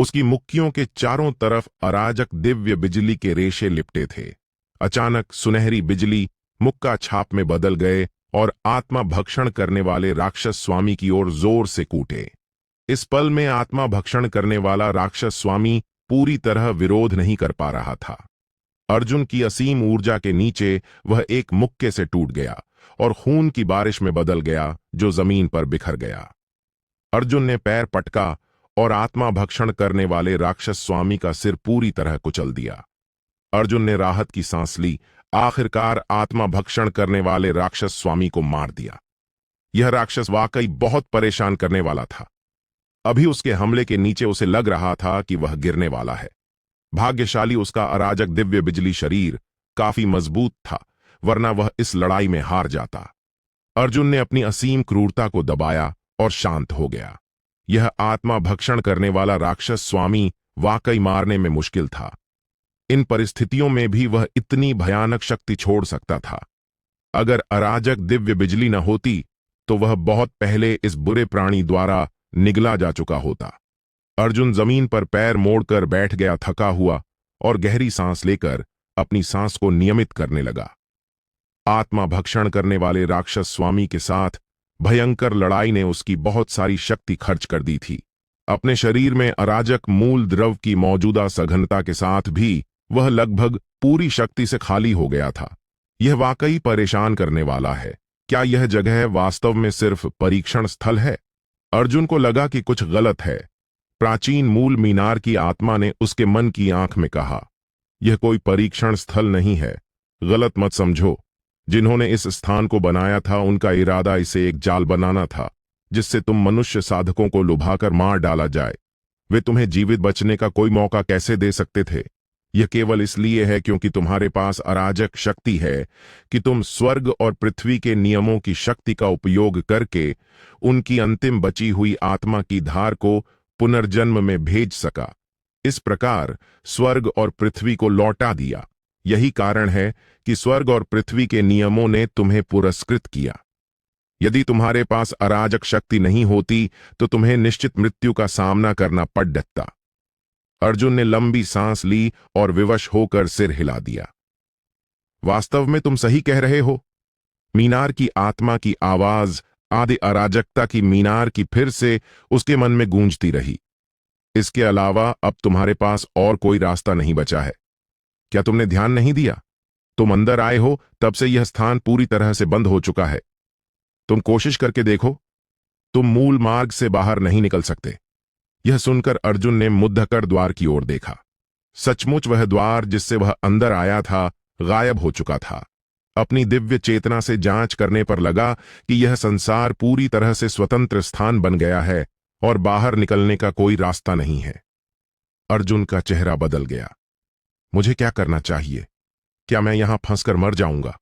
उसकी मुक्कियों के चारों तरफ अराजक दिव्य बिजली के रेशे लिपटे थे। अचानक सुनहरी बिजली मुक्का छाप में बदल गए और आत्मा भक्षण करने वाले राक्षस स्वामी की ओर जोर से कूटे। इस पल में आत्मा भक्षण करने वाला राक्षस स्वामी पूरी तरह विरोध नहीं कर पा रहा था। अर्जुन की असीम ऊर्जा के नीचे वह एक मुक्के से टूट गया और खून की बारिश में बदल गया, जो जमीन पर बिखर गया। अर्जुन ने पैर पटका और आत्मा भक्षण करने वाले राक्षस स्वामी का सिर पूरी तरह कुचल दिया। अर्जुन ने राहत की सांस ली। आखिरकार आत्मा भक्षण करने वाले राक्षस स्वामी को मार दिया। यह राक्षस वाकई बहुत परेशान करने वाला था। अभी उसके हमले के नीचे उसे लग रहा था कि वह गिरने वाला है। भाग्यशाली उसका अराजक दिव्य बिजली शरीर काफी मजबूत था, वरना वह इस लड़ाई में हार जाता। अर्जुन ने अपनी असीम क्रूरता को दबाया और शांत हो गया। यह आत्मा भक्षण करने वाला राक्षस स्वामी वाकई मारने में मुश्किल था। इन परिस्थितियों में भी वह इतनी भयानक शक्ति छोड़ सकता था। अगर अराजक दिव्य बिजली न होती तो वह बहुत पहले इस बुरे प्राणी द्वारा निगला जा चुका होता। अर्जुन जमीन पर पैर मोड़कर बैठ गया, थका हुआ, और गहरी सांस लेकर अपनी सांस को नियमित करने लगा। आत्मा भक्षण करने वाले राक्षस स्वामी के साथ भयंकर लड़ाई ने उसकी बहुत सारी शक्ति खर्च कर दी थी। अपने शरीर में अराजक मूल द्रव की मौजूदा सघनता के साथ भी वह लगभग पूरी शक्ति से खाली हो गया था। यह वाकई परेशान करने वाला है। क्या यह जगह वास्तव में सिर्फ परीक्षण स्थल है? अर्जुन को लगा कि कुछ गलत है। प्राचीन मूल मीनार की आत्मा ने उसके मन की आंख में कहा, यह कोई परीक्षण स्थल नहीं है। गलत मत समझो। जिन्होंने इस स्थान को बनाया था उनका इरादा इसे एक जाल बनाना था, जिससे तुम मनुष्य साधकों को लुभाकर मार डाला जाए। वे तुम्हें जीवित बचने का कोई मौका कैसे दे सकते थे? यह केवल इसलिए है क्योंकि तुम्हारे पास अराजक शक्ति है कि तुम स्वर्ग और पृथ्वी के नियमों की शक्ति का उपयोग करके उनकी अंतिम बची हुई आत्मा की धार को पुनर्जन्म में भेज सका। इस प्रकार स्वर्ग और पृथ्वी को लौटा दिया। यही कारण है कि स्वर्ग और पृथ्वी के नियमों ने तुम्हें पुरस्कृत किया। यदि तुम्हारे पास अराजक शक्ति नहीं होती तो तुम्हें निश्चित मृत्यु का सामना करना पड़ सकता। अर्जुन ने लंबी सांस ली और विवश होकर सिर हिला दिया। वास्तव में तुम सही कह रहे हो। मीनार की आत्मा की आवाज आदि अराजकता की मीनार की फिर से उसके मन में गूंजती रही। इसके अलावा अब तुम्हारे पास और कोई रास्ता नहीं बचा है। क्या तुमने ध्यान नहीं दिया? तुम अंदर आए हो तब से यह स्थान पूरी तरह से बंद हो चुका है। तुम कोशिश करके देखो, तुम मूल मार्ग से बाहर नहीं निकल सकते। यह सुनकर अर्जुन ने मुद्दकर द्वार की ओर देखा। सचमुच वह द्वार जिससे वह अंदर आया था गायब हो चुका था। अपनी दिव्य चेतना से जांच करने पर लगा कि यह संसार पूरी तरह से स्वतंत्र स्थान बन गया है और बाहर निकलने का कोई रास्ता नहीं है। अर्जुन का चेहरा बदल गया। मुझे क्या करना चाहिए? क्या मैं यहां फंसकर मर जाऊंगा?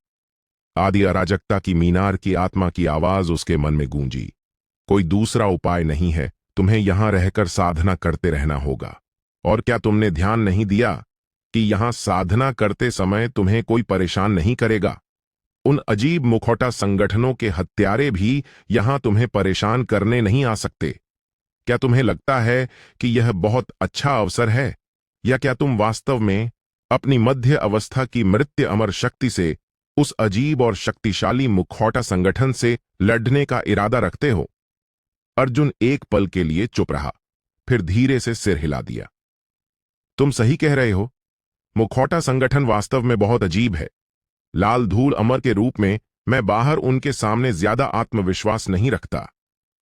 आदि अराजकता की मीनार की आत्मा की आवाज उसके मन में गूंजी। कोई दूसरा उपाय नहीं है। तुम्हें यहां रहकर साधना करते रहना होगा। और क्या तुमने ध्यान नहीं दिया कि यहां साधना करते समय तुम्हें कोई परेशान नहीं करेगा? उन अजीब मुखौटा संगठनों के हत्यारे भी यहां तुम्हें परेशान करने नहीं आ सकते। क्या तुम्हें लगता है कि यह बहुत अच्छा अवसर है, या क्या तुम वास्तव में अपनी मध्य अवस्था की मृत्यु अमर शक्ति से उस अजीब और शक्तिशाली मुखौटा संगठन से लड़ने का इरादा रखते हो? अर्जुन एक पल के लिए चुप रहा, फिर धीरे से सिर हिला दिया। तुम सही कह रहे हो। मुखौटा संगठन वास्तव में बहुत अजीब है। लाल धूल अमर के रूप में मैं बाहर उनके सामने ज्यादा आत्मविश्वास नहीं रखता।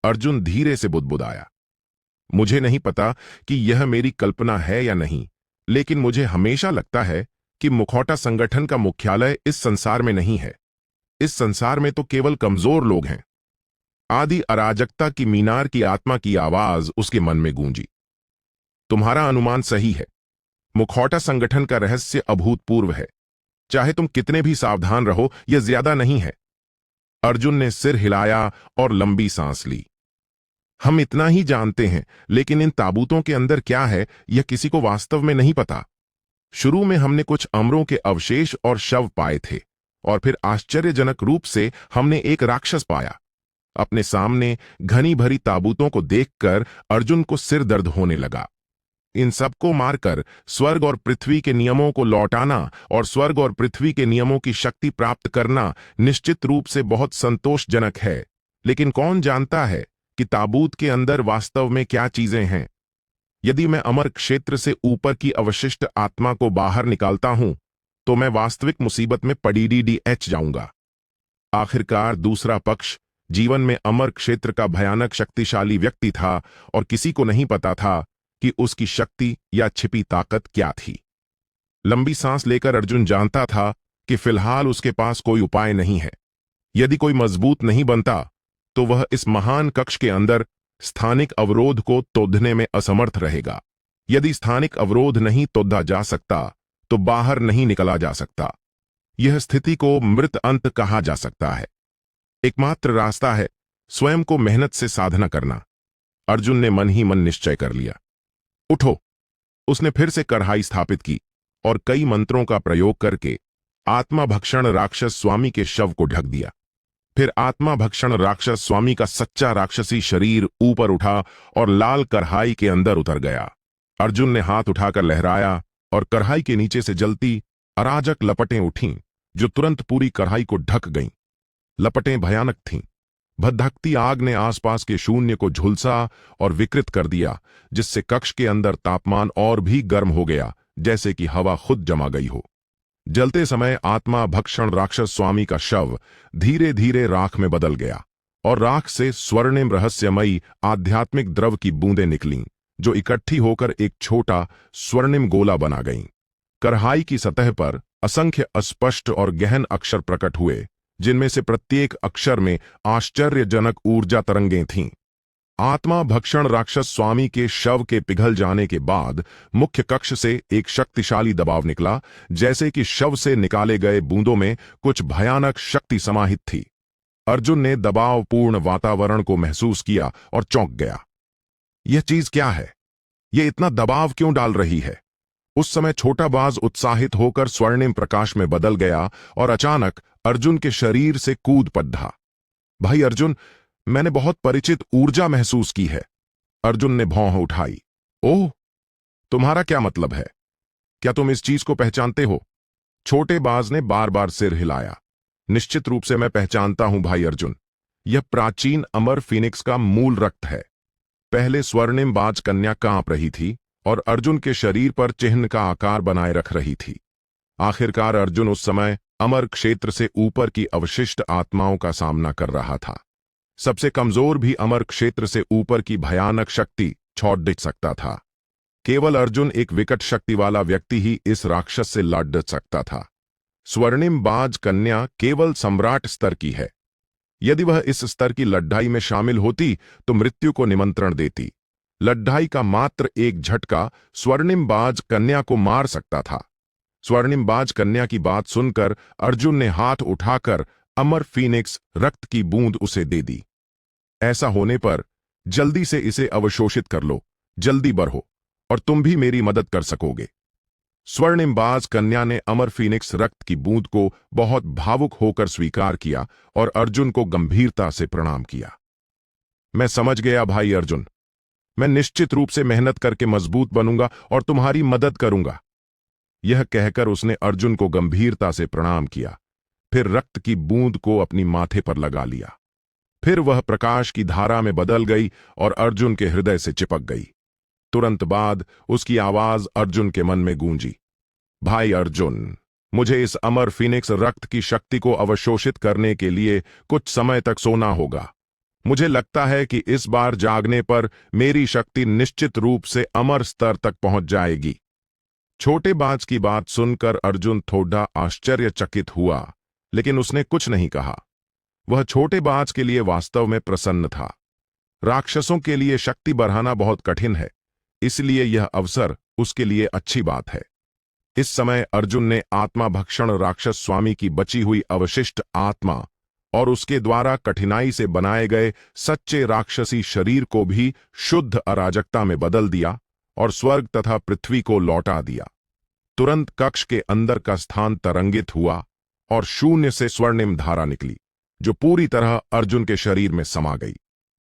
अर्जुन धीरे से बुदबुदाया। मुझे नहीं पता कि यह मेरी कल्पना है या नहीं, लेकिन मुझे हमेशा लगता है कि मुखौटा संगठन का मुख्यालय इस संसार में नहीं है। इस संसार में तो केवल कमजोर लोग हैं। आदि अराजकता की मीनार की आत्मा की आवाज उसके मन में गूंजी। तुम्हारा अनुमान सही है। मुखौटा संगठन का रहस्य अभूतपूर्व है। चाहे तुम कितने भी सावधान रहो, यह ज्यादा नहीं है। अर्जुन ने सिर हिलाया और लंबी सांस ली। हम इतना ही जानते हैं, लेकिन इन ताबूतों के अंदर क्या है यह किसी को वास्तव में नहीं पता। शुरू में हमने कुछ अमरों के अवशेष और शव पाए थे, और फिर आश्चर्यजनक रूप से हमने एक राक्षस पाया। अपने सामने घनी भरी ताबूतों को देखकर अर्जुन को सिर दर्द होने लगा। इन सबको मारकर स्वर्ग और पृथ्वी के नियमों को लौटाना और स्वर्ग और पृथ्वी के नियमों की शक्ति प्राप्त करना निश्चित रूप से बहुत संतोषजनक है। लेकिन कौन जानता है कि ताबूत के अंदर वास्तव में क्या चीजें हैं? यदि मैं अमर क्षेत्र से ऊपर की अवशिष्ट आत्मा को बाहर निकालता हूं तो मैं वास्तविक मुसीबत में पड़ीडीएच जाऊंगा। आखिरकार दूसरा पक्ष जीवन में अमर क्षेत्र का भयानक शक्तिशाली व्यक्ति था और किसी को नहीं पता था कि उसकी शक्ति या छिपी ताकत क्या थी। लंबी सांस लेकर अर्जुन जानता था कि फिलहाल उसके पास कोई उपाय नहीं है। यदि कोई मजबूत नहीं बनता तो वह इस महान कक्ष के अंदर स्थानिक अवरोध को तोड़ने में असमर्थ रहेगा। यदि स्थानिक अवरोध नहीं तोड़ा जा सकता तो बाहर नहीं निकला जा सकता। यह स्थिति को मृत अंत कहा जा सकता है। एकमात्र रास्ता है स्वयं को मेहनत से साधना करना। अर्जुन ने मन ही मन निश्चय कर लिया। उठो। उसने फिर से कढ़ाई स्थापित की और कई मंत्रों का प्रयोग करके आत्मा भक्षण राक्षस स्वामी के शव को ढक दिया। फिर आत्मा भक्षण राक्षस स्वामी का सच्चा राक्षसी शरीर ऊपर उठा और लाल कढ़ाई के अंदर उतर गया। अर्जुन ने हाथ उठाकर लहराया और कढ़ाई के नीचे से जलती अराजक लपटें उठीं जो तुरंत पूरी कढ़ाई को ढक गईं। लपटें भयानक थीं। भदकती आग ने आसपास के शून्य को झुलसा और विकृत कर दिया, जिससे कक्ष के अंदर तापमान और भी गर्म हो गया, जैसे कि हवा खुद जमा गई हो। जलते समय आत्मा भक्षण राक्षस स्वामी का शव धीरे धीरे राख में बदल गया और राख से स्वर्णिम रहस्यमयी आध्यात्मिक द्रव की बूंदें निकलीं, जो इकट्ठी होकर एक छोटा स्वर्णिम गोला बना गईं। कढ़ाई की सतह पर असंख्य अस्पष्ट और गहन अक्षर प्रकट हुए, जिनमें से प्रत्येक अक्षर में आश्चर्यजनक ऊर्जा तरंगें थीं। आत्मा भक्षण राक्षस स्वामी के शव के पिघल जाने के बाद मुख्य कक्ष से एक शक्तिशाली दबाव निकला, जैसे कि शव से निकाले गए बूंदों में कुछ भयानक शक्ति समाहित थी। अर्जुन ने दबावपूर्ण वातावरण को महसूस किया और चौंक गया। यह चीज क्या है? यह इतना दबाव क्यों डाल रही है? उस समय छोटा बाज उत्साहित होकर स्वर्णिम प्रकाश में बदल गया और अचानक अर्जुन के शरीर से कूद पड़ा। भाई अर्जुन, मैंने बहुत परिचित ऊर्जा महसूस की है। अर्जुन ने भौं उठाई। ओह, तुम्हारा क्या मतलब है? क्या तुम इस चीज को पहचानते हो? छोटे बाज ने बार बार सिर हिलाया। निश्चित रूप से मैं पहचानता हूं भाई अर्जुन। यह प्राचीन अमर फीनिक्स का मूल रक्त है। पहले स्वर्णिम बाज कन्या कांप रही थी और अर्जुन के शरीर पर चिन्ह का आकार बनाए रख रही थी। आखिरकार अर्जुन उस समय अमर क्षेत्र से ऊपर की अवशिष्ट आत्माओं का सामना कर रहा था। सबसे कमजोर भी अमर क्षेत्र से ऊपर की भयानक शक्ति छोड़ दिख सकता था। केवल अर्जुन, एक विकट शक्ति वाला व्यक्ति, ही इस राक्षस से लड़ सकता था। स्वर्णिम बाज कन्या केवल सम्राट स्तर की है। यदि वह इस स्तर की लड़ाई में शामिल होती तो मृत्यु को निमंत्रण देती। लड़ाई का मात्र एक झटका स्वर्णिम बाज कन्या को मार सकता था। स्वर्णिम बाज कन्या की बात सुनकर अर्जुन ने हाथ उठाकर अमर फीनिक्स रक्त की बूंद उसे दे दी। ऐसा होने पर जल्दी से इसे अवशोषित कर लो, जल्दी बढ़ो और तुम भी मेरी मदद कर सकोगे। स्वर्णिम बाज कन्या ने अमर फीनिक्स रक्त की बूंद को बहुत भावुक होकर स्वीकार किया और अर्जुन को गंभीरता से प्रणाम किया। मैं समझ गया भाई अर्जुन। मैं निश्चित रूप से मेहनत करके मजबूत बनूंगा और तुम्हारी मदद करूंगा। यह कहकर उसने अर्जुन को गंभीरता से प्रणाम किया, फिर रक्त की बूंद को अपनी माथे पर लगा लिया। फिर वह प्रकाश की धारा में बदल गई और अर्जुन के हृदय से चिपक गई। तुरंत बाद उसकी आवाज अर्जुन के मन में गूंजी। भाई अर्जुन, मुझे इस अमर फीनिक्स रक्त की शक्ति को अवशोषित करने के लिए कुछ समय तक सोना होगा। मुझे लगता है कि इस बार जागने पर मेरी शक्ति निश्चित रूप से अमर स्तर तक पहुंच जाएगी। छोटे बाज की बात सुनकर अर्जुन थोड़ा आश्चर्यचकित हुआ, लेकिन उसने कुछ नहीं कहा। वह छोटे बाज के लिए वास्तव में प्रसन्न था। राक्षसों के लिए शक्ति बढ़ाना बहुत कठिन है, इसलिए यह अवसर उसके लिए अच्छी बात है। इस समय अर्जुन ने आत्मा भक्षण राक्षस स्वामी की बची हुई अवशिष्ट आत्मा और उसके द्वारा कठिनाई से बनाए गए सच्चे राक्षसी शरीर को भी शुद्ध अराजकता में बदल दिया और स्वर्ग तथा पृथ्वी को लौटा दिया। तुरंत कक्ष के अंदर का स्थान तरंगित हुआ और शून्य से स्वर्णिम धारा निकली, जो पूरी तरह अर्जुन के शरीर में समा गई।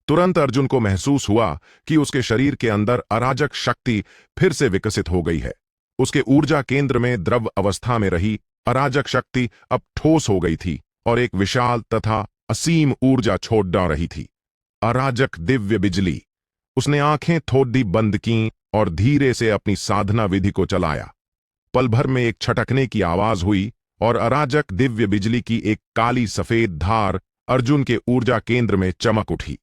तुरंत अर्जुन को महसूस हुआ कि उसके शरीर के अंदर अराजक शक्ति फिर से विकसित हो गई है। उसके ऊर्जा केंद्र में द्रव अवस्था में रही अराजक शक्ति अब ठोस हो गई थी और एक विशाल तथा असीम ऊर्जा छोड़ डाल रही थी। अराजक दिव्य बिजली। उसने आंखें थोड़ी बंद कीं और धीरे से अपनी साधना विधि को चलाया। पल भर में एक छटकने की आवाज हुई और अराजक दिव्य बिजली की एक काली सफेद धार अर्जुन के ऊर्जा केंद्र में चमक उठी।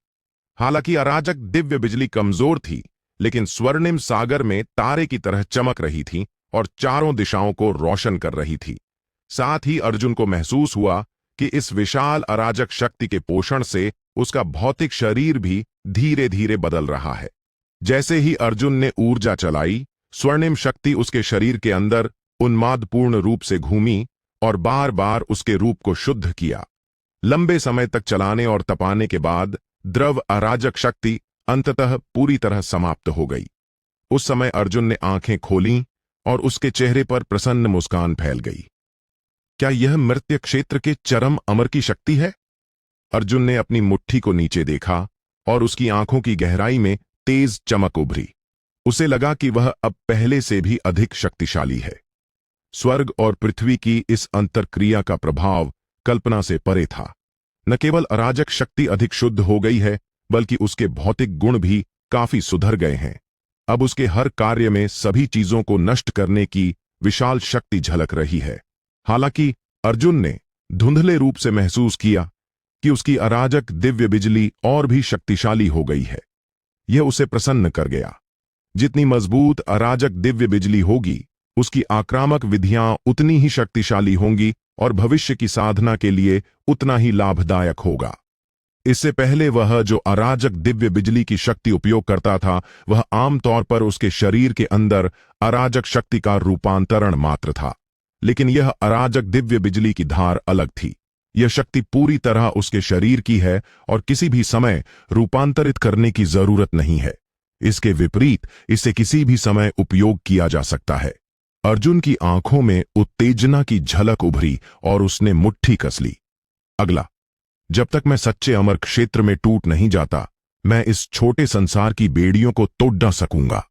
हालांकि अराजक दिव्य बिजली कमजोर थी, लेकिन स्वर्णिम सागर में तारे की तरह चमक रही थी और चारों दिशाओं को रोशन कर रही थी। साथ ही अर्जुन को महसूस हुआ कि इस विशाल अराजक शक्ति के पोषण से उसका भौतिक शरीर भी धीरे धीरे बदल रहा है। जैसे ही अर्जुन ने ऊर्जा चलाई, स्वर्णिम शक्ति उसके शरीर के अंदर उन्मादपूर्ण रूप से घूमी और बार बार उसके रूप को शुद्ध किया। लंबे समय तक चलाने और तपाने के बाद द्रव अराजक शक्ति अंततः पूरी तरह समाप्त हो गई। उस समय अर्जुन ने आंखें खोलीं और उसके चेहरे पर प्रसन्न मुस्कान फैल गई। क्या यह मर्त्य क्षेत्र के चरम अमर की शक्ति है? अर्जुन ने अपनी मुट्ठी को नीचे देखा और उसकी आंखों की गहराई में तेज चमक उभरी। उसे लगा कि वह अब पहले से भी अधिक शक्तिशाली है। स्वर्ग और पृथ्वी की इस अंतरक्रिया का प्रभाव कल्पना से परे था। न केवल अराजक शक्ति अधिक शुद्ध हो गई है, बल्कि उसके भौतिक गुण भी काफी सुधर गए हैं। अब उसके हर कार्य में सभी चीजों को नष्ट करने की विशाल शक्ति झलक रही है। हालांकि अर्जुन ने धुंधले रूप से महसूस किया कि उसकी अराजक दिव्य बिजली और भी शक्तिशाली हो गई है। यह उसे प्रसन्न कर गया। जितनी मजबूत अराजक दिव्य बिजली होगी, उसकी आक्रामक विधियां उतनी ही शक्तिशाली होंगी और भविष्य की साधना के लिए उतना ही लाभदायक होगा। इससे पहले वह जो अराजक दिव्य बिजली की शक्ति उपयोग करता था, वह आमतौर पर उसके शरीर के अंदर अराजक शक्ति का रूपांतरण मात्र था। लेकिन यह अराजक दिव्य बिजली की धार अलग थी। यह शक्ति पूरी तरह उसके शरीर की है और किसी भी समय रूपांतरित करने की जरूरत नहीं है। इसके विपरीत इसे किसी भी समय उपयोग किया जा सकता है। अर्जुन की आंखों में उत्तेजना की झलक उभरी और उसने मुट्ठी कस ली। अगला, जब तक मैं सच्चे अमर क्षेत्र में टूट नहीं जाता, मैं इस छोटे संसार की बेड़ियों को तोड़ ना सकूंगा।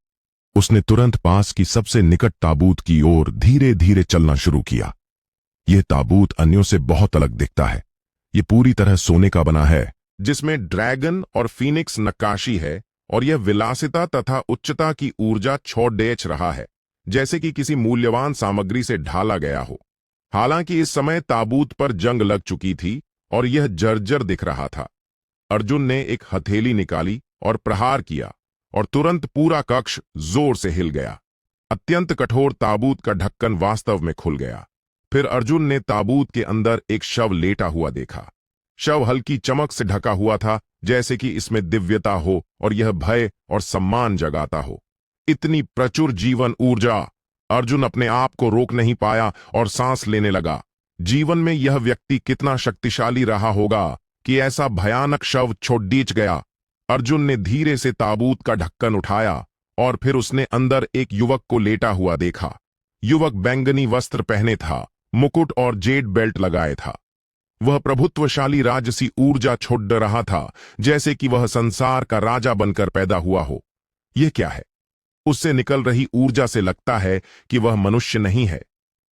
उसने तुरंत पास की सबसे निकट ताबूत की ओर धीरे धीरे चलना शुरू किया। यह ताबूत अन्यों से बहुत अलग दिखता है। यह पूरी तरह सोने का बना है, जिसमें ड्रैगन और फीनिक्स नक्काशी है और यह विलासिता तथा उच्चता की ऊर्जा छोड़ देच रहा है, जैसे कि किसी मूल्यवान सामग्री से ढाला गया हो। हालांकि इस समय ताबूत पर जंग लग चुकी थी और यह जर्जर दिख रहा था। अर्जुन ने एक हथेली निकाली और प्रहार किया और तुरंत पूरा कक्ष जोर से हिल गया। अत्यंत कठोर ताबूत का ढक्कन वास्तव में खुल गया। फिर अर्जुन ने ताबूत के अंदर एक शव लेटा हुआ देखा। शव हल्की चमक से ढका हुआ था, जैसे कि इसमें दिव्यता हो और यह भय और सम्मान जगाता हो। इतनी प्रचुर जीवन ऊर्जा! अर्जुन अपने आप को रोक नहीं पाया और सांस लेने लगा। जीवन में यह व्यक्ति कितना शक्तिशाली रहा होगा कि ऐसा भयानक शव छोड़ दीच गया। अर्जुन ने धीरे से ताबूत का ढक्कन उठाया और फिर उसने अंदर एक युवक को लेटा हुआ देखा। युवक बैंगनी वस्त्र पहने था, मुकुट और जेड बेल्ट लगाए था। वह प्रभुत्वशाली राजसी ऊर्जा छोड़ रहा था, जैसे कि वह संसार का राजा बनकर पैदा हुआ हो। यह क्या है? उससे निकल रही ऊर्जा से लगता है कि वह मनुष्य नहीं है।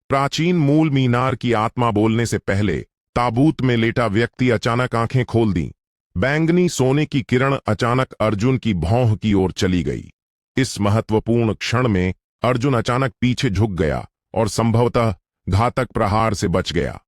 प्राचीन मूल मीनार की आत्मा बोलने से पहले ताबूत में लेटा व्यक्ति अचानक आंखें खोल दी। बैंगनी सोने की किरण अचानक अर्जुन की भौं की ओर चली गई। इस महत्वपूर्ण क्षण में अर्जुन अचानक पीछे झुक गया और संभवतः घातक प्रहार से बच गया।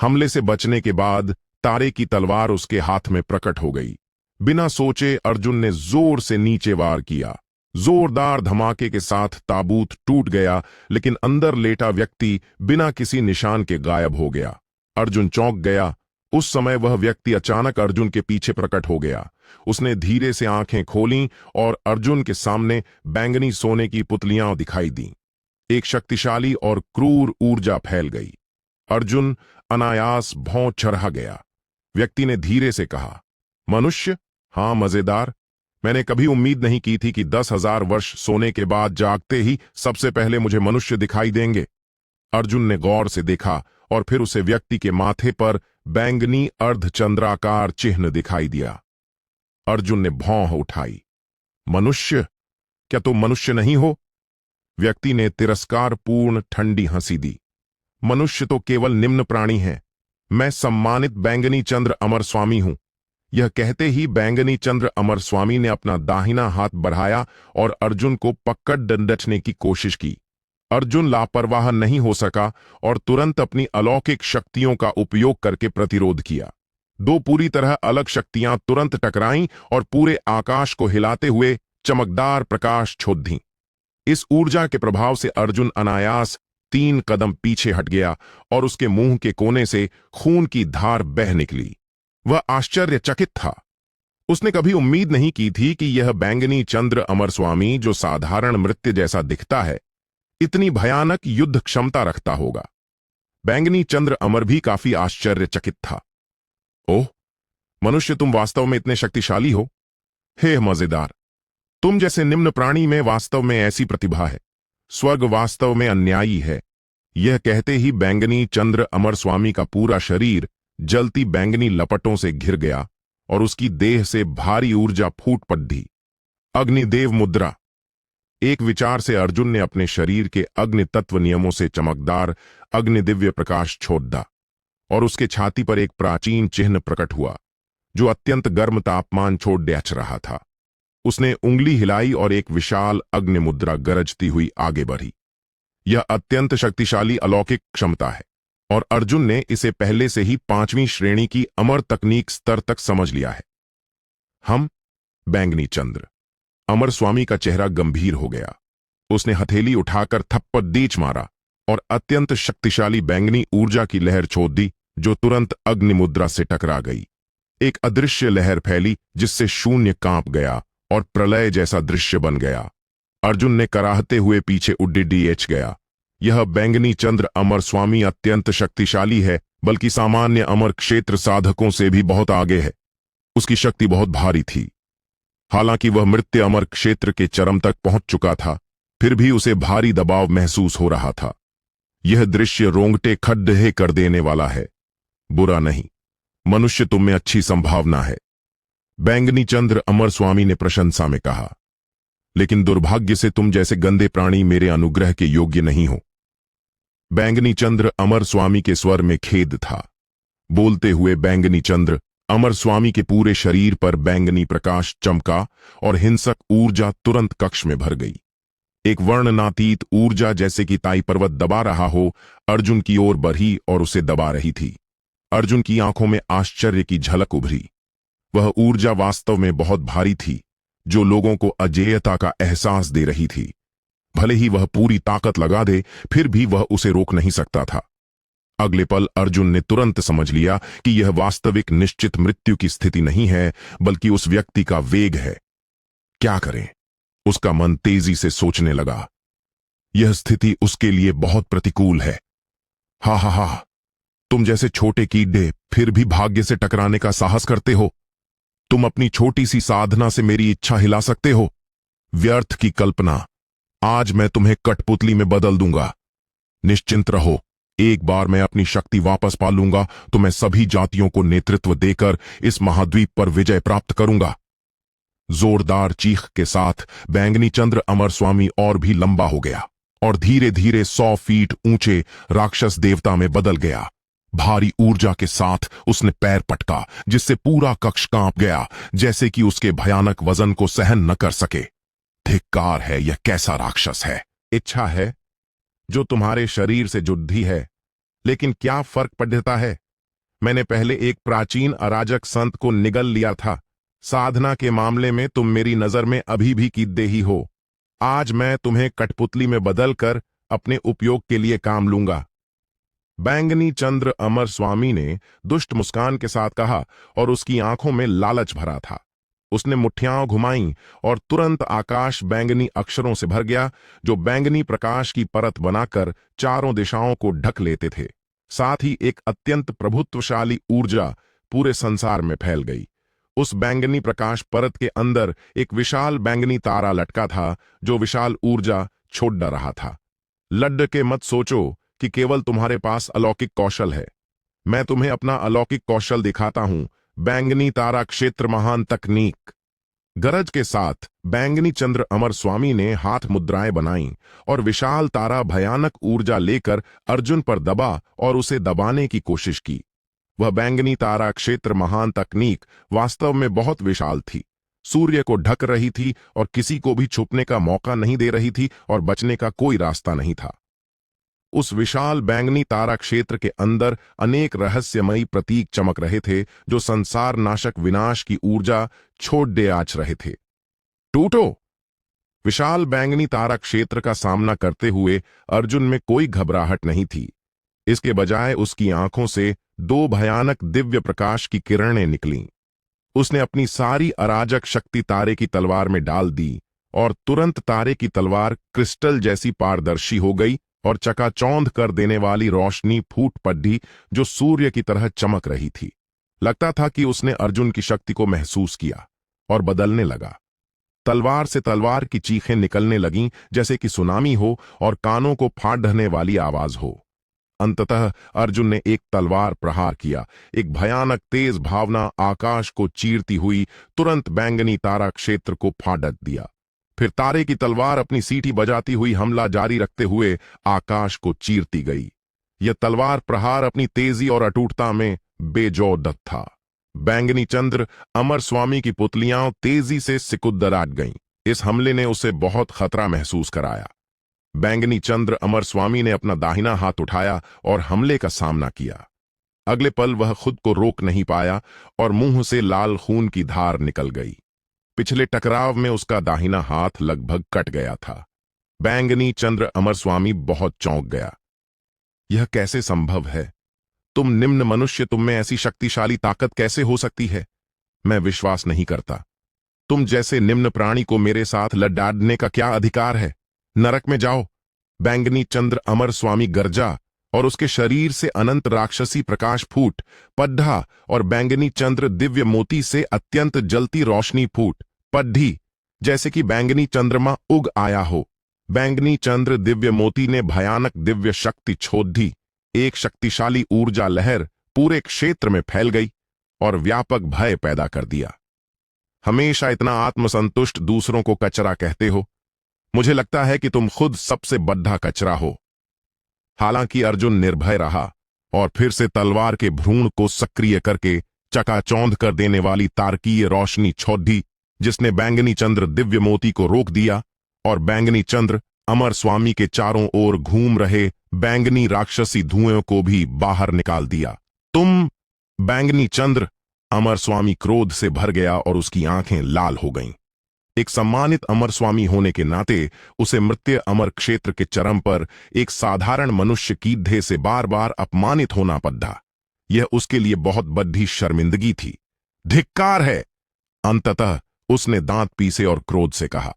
हमले से बचने के बाद तारे की तलवार उसके हाथ में प्रकट हो गई। बिना सोचे अर्जुन ने जोर से नीचे वार किया। जोरदार धमाके के साथ ताबूत टूट गया, लेकिन अंदर लेटा व्यक्ति बिना किसी निशान के गायब हो गया। अर्जुन चौंक गया। उस समय वह व्यक्ति अचानक अर्जुन के पीछे प्रकट हो गया। उसने धीरे से आंखें खोलीं और अर्जुन के सामने बैंगनी सोने की पुतलियां दिखाई दीं। एक शक्तिशाली और क्रूर ऊर्जा फैल गई। अर्जुन अनायास भौं चढ़ा गया। व्यक्ति ने धीरे से कहा, मनुष्य? हाँ, मजेदार। मैंने कभी उम्मीद नहीं की थी कि 10,000 वर्ष सोने के बाद जागते ही सबसे पहले मुझे मनुष्य दिखाई देंगे। अर्जुन ने गौर से देखा और फिर उसे व्यक्ति के माथे पर बैंगनी अर्धचंद्राकार चिन्ह दिखाई दिया। अर्जुन ने भौं उठाई। मनुष्य? क्या तुम मनुष्य नहीं हो? व्यक्ति ने तिरस्कारपूर्ण ठंडी हंसी दी। मनुष्य तो केवल निम्न प्राणी है। मैं सम्मानित बैंगनी चंद्र अमर स्वामी हूं। यह कहते ही बैंगनी चंद्र अमर स्वामी ने अपना दाहिना हाथ बढ़ाया और अर्जुन को पकड़ डंडने की कोशिश की। अर्जुन लापरवाह नहीं हो सका और तुरंत अपनी अलौकिक शक्तियों का उपयोग करके प्रतिरोध किया। दो पूरी तरह अलग शक्तियां तुरंत टकराईं और पूरे आकाश को हिलाते हुए चमकदार प्रकाश छोड़ दीं। इस ऊर्जा के प्रभाव से अर्जुन अनायास 3 कदम पीछे हट गया और उसके मुंह के कोने से खून की धार बह निकली। वह आश्चर्यचकित था। उसने कभी उम्मीद नहीं की थी कि यह बैंगनी चंद्र अमर स्वामी, जो साधारण मृत्यु जैसा दिखता है, इतनी भयानक युद्ध क्षमता रखता होगा। बैंगनी चंद्र अमर भी काफी आश्चर्यचकित था। ओह, मनुष्य तुम वास्तव में इतने शक्तिशाली हो? हे मजेदार, तुम जैसे निम्न प्राणी में वास्तव में ऐसी प्रतिभा है। स्वर्ग वास्तव में अन्यायी है। यह कहते ही बैंगनी चंद्र अमर स्वामी का पूरा शरीर जलती बैंगनी लपटों से घिर गया और उसकी देह से भारी ऊर्जा फूट पड़ी। अग्निदेव मुद्रा। एक विचार से अर्जुन ने अपने शरीर के अग्नि तत्व नियमों से चमकदार अग्निदिव्य प्रकाश छोड़ दा और उसके छाती पर एक प्राचीन चिन्ह प्रकट हुआ, जो अत्यंत गर्म तापमान छोड़ देच रहा था। उसने उंगली हिलाई और एक विशाल अग्नि मुद्रा गरजती हुई आगे बढ़ी। यह अत्यंत शक्तिशाली अलौकिक क्षमता है और अर्जुन ने इसे पहले से ही 5वीं श्रेणी की अमर तकनीक स्तर तक समझ लिया है। हम बैंगनी चंद्र अमर स्वामी का चेहरा गंभीर हो गया। उसने हथेली उठाकर थप्पड़ दीच मारा और अत्यंत शक्तिशाली बैंगनी ऊर्जा की लहर छोड़ दी, जो तुरंत अग्नि मुद्रा से टकरा गई। एक अदृश्य लहर फैली जिससे शून्य कांप गया और प्रलय जैसा दृश्य बन गया। अर्जुन ने कराहते हुए पीछे उड्डीएच गया। यह बैंगनी चंद्र अमर स्वामी अत्यंत शक्तिशाली है, बल्कि सामान्य अमर क्षेत्र साधकों से भी बहुत आगे है। उसकी शक्ति बहुत भारी थी। हालांकि वह मृत्यु अमर क्षेत्र के चरम तक पहुंच चुका था, फिर भी उसे भारी दबाव महसूस हो रहा था। यह दृश्य रोंगटे खड़े कर देने वाला है। बुरा नहीं, मनुष्य तुम में अच्छी संभावना है, बैंगनी चंद्र अमर स्वामी ने प्रशंसा में कहा। लेकिन दुर्भाग्य से तुम जैसे गंदे प्राणी मेरे अनुग्रह के योग्य नहीं हो। बैंगनी चंद्र अमर स्वामी के स्वर में खेद था। बोलते हुए बैंगनी चंद्र अमर स्वामी के पूरे शरीर पर बैंगनी प्रकाश चमका और हिंसक ऊर्जा तुरंत कक्ष में भर गई। एक वर्णनातीत ऊर्जा, जैसे कि ताई पर्वत दबा रहा हो, अर्जुन की ओर बढ़ी और उसे दबा रही थी। अर्जुन की आंखों में आश्चर्य की झलक उभरी। वह ऊर्जा वास्तव में बहुत भारी थी, जो लोगों को अजेयता का एहसास दे रही थी। भले ही वह पूरी ताकत लगा दे, फिर भी वह उसे रोक नहीं सकता था। अगले पल अर्जुन ने तुरंत समझ लिया कि यह वास्तविक निश्चित मृत्यु की स्थिति नहीं है, बल्कि उस व्यक्ति का वेग है। क्या करें? उसका मन तेजी से सोचने लगा। यह स्थिति उसके लिए बहुत प्रतिकूल है। हा हा हा, तुम जैसे छोटे कीड़े फिर भी भाग्य से टकराने का साहस करते हो। तुम अपनी छोटी सी साधना से मेरी इच्छा हिला सकते हो। व्यर्थ की कल्पना। आज मैं तुम्हें कठपुतली में बदल दूंगा। निश्चिंत रहो, एक बार मैं अपनी शक्ति वापस पा लूंगा तो मैं सभी जातियों को नेतृत्व देकर इस महाद्वीप पर विजय प्राप्त करूंगा। जोरदार चीख के साथ बैंगनी चंद्र अमर स्वामी और भी लंबा हो गया और धीरे धीरे 100 फीट ऊंचे राक्षस देवता में बदल गया। भारी ऊर्जा के साथ उसने पैर पटका, जिससे पूरा कक्ष कांप गया, जैसे कि उसके भयानक वजन को सहन न कर सके। धिक्कार है, यह कैसा राक्षस है। इच्छा है जो तुम्हारे शरीर से जुड़ी है, लेकिन क्या फर्क पड़ता है। मैंने पहले एक प्राचीन अराजक संत को निगल लिया था। साधना के मामले में तुम मेरी नजर में अभी भी कीड़े ही हो। आज मैं तुम्हें कठपुतली में बदलकर अपने उपयोग के लिए काम लूंगा। बैंगनी चंद्र अमर स्वामी ने दुष्ट मुस्कान के साथ कहा और उसकी आंखों में लालच भरा था। उसने मुट्ठियां घुमाईं और तुरंत आकाश बैंगनी अक्षरों से भर गया, जो बैंगनी प्रकाश की परत बनाकर चारों दिशाओं को ढक लेते थे। साथ ही एक अत्यंत प्रभुत्वशाली ऊर्जा पूरे संसार में फैल गई। उस बैंगनी प्रकाश परत के अंदर एक विशाल बैंगनी तारा लटका था, जो विशाल ऊर्जा छोड़ रहा था। लड्ड के मत सोचो कि केवल तुम्हारे पास अलौकिक कौशल है। मैं तुम्हें अपना अलौकिक कौशल दिखाता हूं। बैंगनी तारा क्षेत्र महान तकनीक। गरज के साथ बैंगनी चंद्र अमर स्वामी ने हाथ मुद्राएं बनाईं और विशाल तारा भयानक ऊर्जा लेकर अर्जुन पर दबा और उसे दबाने की कोशिश की। वह बैंगनी तारा क्षेत्र महान तकनीक वास्तव में बहुत विशाल थी, सूर्य को ढक रही थी और किसी को भी छुपने का मौका नहीं दे रही थी और बचने का कोई रास्ता नहीं था। उस विशाल बैंगनी तारा क्षेत्र के अंदर अनेक रहस्यमयी प्रतीक चमक रहे थे जो संसार नाशक विनाश की ऊर्जा छोड़ दे आच रहे थे। टूटो! विशाल बैंगनी तारा क्षेत्र का सामना करते हुए अर्जुन में कोई घबराहट नहीं थी। इसके बजाय उसकी आंखों से दो भयानक दिव्य प्रकाश की किरणें निकलीं। उसने अपनी सारी अराजक शक्ति तारे की तलवार में डाल दी और तुरंत तारे की तलवार क्रिस्टल जैसी पारदर्शी हो गई और चकाचौंध कर देने वाली रोशनी फूट पड़ी जो सूर्य की तरह चमक रही थी। लगता था कि उसने अर्जुन की शक्ति को महसूस किया और बदलने लगा। तलवार से तलवार की चीखें निकलने लगीं जैसे कि सुनामी हो और कानों को फाड़ ढहने वाली आवाज हो। अंततः अर्जुन ने एक तलवार प्रहार किया। एक भयानक तेज भावना आकाश को चीरती हुई तुरंत बैंगनी तारा क्षेत्र को फाड़ दिया। फिर तारे की तलवार अपनी सीटी बजाती हुई हमला जारी रखते हुए आकाश को चीरती गई। यह तलवार प्रहार अपनी तेजी और अटूटता में बेजोड़ था। बैंगनी चंद्र अमर स्वामी की पुतलियां तेजी से सिकुड़राट गईं। इस हमले ने उसे बहुत खतरा महसूस कराया। बैंगनी चंद्र अमर स्वामी ने अपना दाहिना हाथ उठाया और हमले का सामना किया। अगले पल वह खुद को रोक नहीं पाया और मुंह से लाल खून की धार निकल गई। पिछले टकराव में उसका दाहिना हाथ लगभग कट गया था। बैंगनी चंद्र अमर स्वामी बहुत चौंक गया। यह कैसे संभव है? तुम निम्न मनुष्य, तुम में ऐसी शक्तिशाली ताकत कैसे हो सकती है? मैं विश्वास नहीं करता। तुम जैसे निम्न प्राणी को मेरे साथ लड़ने का क्या अधिकार है? नरक में जाओ! बैंगनी चंद्र अमर स्वामी गरजा और उसके शरीर से अनंत राक्षसी प्रकाश फूट पढ़ा और बैंगनी चंद्र दिव्य मोती से अत्यंत जलती रोशनी फूट पढ़ी जैसे कि बैंगनी चंद्रमा उग आया हो। बैंगनी चंद्र दिव्य मोती ने भयानक दिव्य शक्ति छोड़ दी। एक शक्तिशाली ऊर्जा लहर पूरे क्षेत्र में फैल गई और व्यापक भय पैदा कर दिया। हमेशा इतना आत्मसंतुष्ट दूसरों को कचरा कहते हो। मुझे लगता है कि तुम खुद सबसे बड़ा कचरा हो। हालांकि अर्जुन निर्भय रहा और फिर से तलवार के भ्रूण को सक्रिय करके चकाचौंध कर देने वाली तारकीय रोशनी छोड़ दी जिसने बैंगनी चंद्र दिव्य मोती को रोक दिया और बैंगनी चंद्र अमर स्वामी के चारों ओर घूम रहे बैंगनी राक्षसी धुएं को भी बाहर निकाल दिया। तुम! बैंगनी चंद्र अमर स्वामी क्रोध से भर गया और उसकी आंखें लाल हो गईं। एक सम्मानित अमर स्वामी होने के नाते उसे मृत्यु अमर क्षेत्र के चरम पर एक साधारण मनुष्य की ढे से बार बार अपमानित होना पड़ा। यह उसके लिए बहुत बड़ी शर्मिंदगी थी। धिक्कार है! अंततः उसने दांत पीसे और क्रोध से कहा,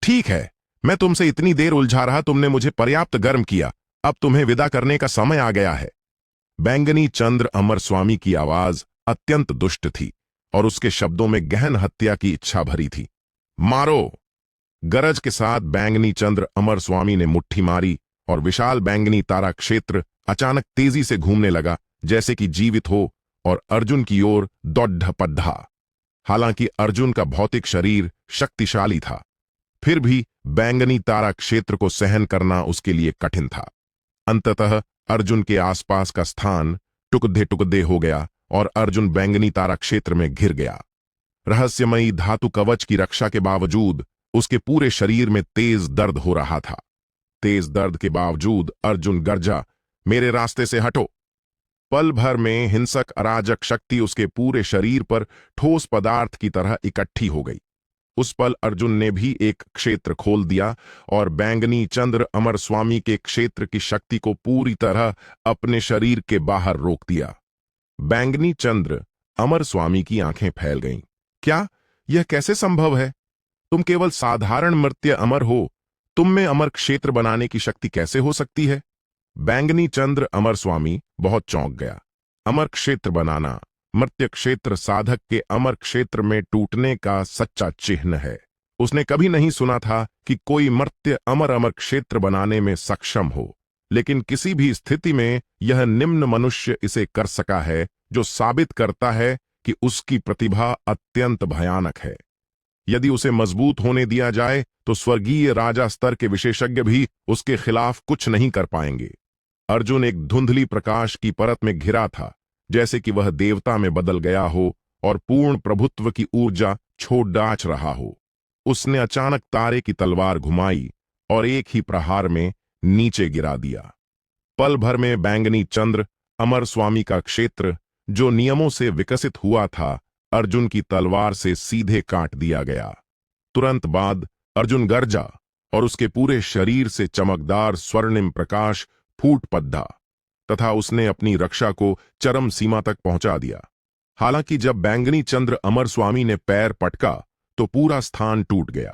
ठीक है, मैं तुमसे इतनी देर उलझा रहा, तुमने मुझे पर्याप्त गर्म किया, अब तुम्हें विदा करने का समय आ गया है। बैंगनी चंद्र अमर स्वामी की आवाज अत्यंत दुष्ट थी और उसके शब्दों में गहन हत्या की इच्छा भरी थी। मारो! गरज के साथ बैंगनी चंद्र अमर स्वामी ने मुट्ठी मारी और विशाल बैंगनी तारा क्षेत्र अचानक तेजी से घूमने लगा जैसे कि जीवित हो और अर्जुन की ओर दौड़ पड़ा। हालांकि अर्जुन का भौतिक शरीर शक्तिशाली था, फिर भी बैंगनी तारा क्षेत्र को सहन करना उसके लिए कठिन था। अंततः अर्जुन के आसपास का स्थान टुकड़े टुकड़े हो गया और अर्जुन बैंगनी तारा क्षेत्र में घिर गया। रहस्यमयी धातु कवच की रक्षा के बावजूद उसके पूरे शरीर में तेज दर्द हो रहा था। तेज दर्द के बावजूद अर्जुन गरजा, मेरे रास्ते से हटो! पल भर में हिंसक अराजक शक्ति उसके पूरे शरीर पर ठोस पदार्थ की तरह इकट्ठी हो गई। उस पल अर्जुन ने भी एक क्षेत्र खोल दिया और बैंगनी चंद्र अमर स्वामी के क्षेत्र की शक्ति को पूरी तरह अपने शरीर के बाहर रोक दिया। बैंगनी चंद्र अमर स्वामी की आंखें फैल गईं। क्या यह कैसे संभव है? तुम केवल साधारण मर्त्य अमर हो, तुम में अमर क्षेत्र बनाने की शक्ति कैसे हो सकती है? बैंगनी चंद्र अमर स्वामी बहुत चौंक गया। अमर क्षेत्र बनाना मर्त्य क्षेत्र साधक के अमर क्षेत्र में टूटने का सच्चा चिन्ह है। उसने कभी नहीं सुना था कि कोई मर्त्य अमर क्षेत्र बनाने में सक्षम हो, लेकिन किसी भी स्थिति में यह निम्न मनुष्य इसे कर सका है, जो साबित करता है कि उसकी प्रतिभा अत्यंत भयानक है। यदि उसे मजबूत होने दिया जाए तो स्वर्गीय राजा स्तर के विशेषज्ञ भी उसके खिलाफ कुछ नहीं कर पाएंगे। अर्जुन एक धुंधली प्रकाश की परत में घिरा था, जैसे कि वह देवता में बदल गया हो और पूर्ण प्रभुत्व की ऊर्जा छोड़ डाच रहा हो। उसने अचानक तारे की तलवार घुमाई और एक ही प्रहार में नीचे गिरा दिया। पल भर में बैंगनी चंद्र अमर स्वामी का क्षेत्र, जो नियमों से विकसित हुआ था, अर्जुन की तलवार से सीधे काट दिया गया। तुरंत बाद अर्जुन गरजा और उसके पूरे शरीर से चमकदार स्वर्णिम प्रकाश फूट पड़ा तथा उसने अपनी रक्षा को चरम सीमा तक पहुंचा दिया। हालांकि जब बैंगनी चंद्र अमर स्वामी ने पैर पटका तो पूरा स्थान टूट गया।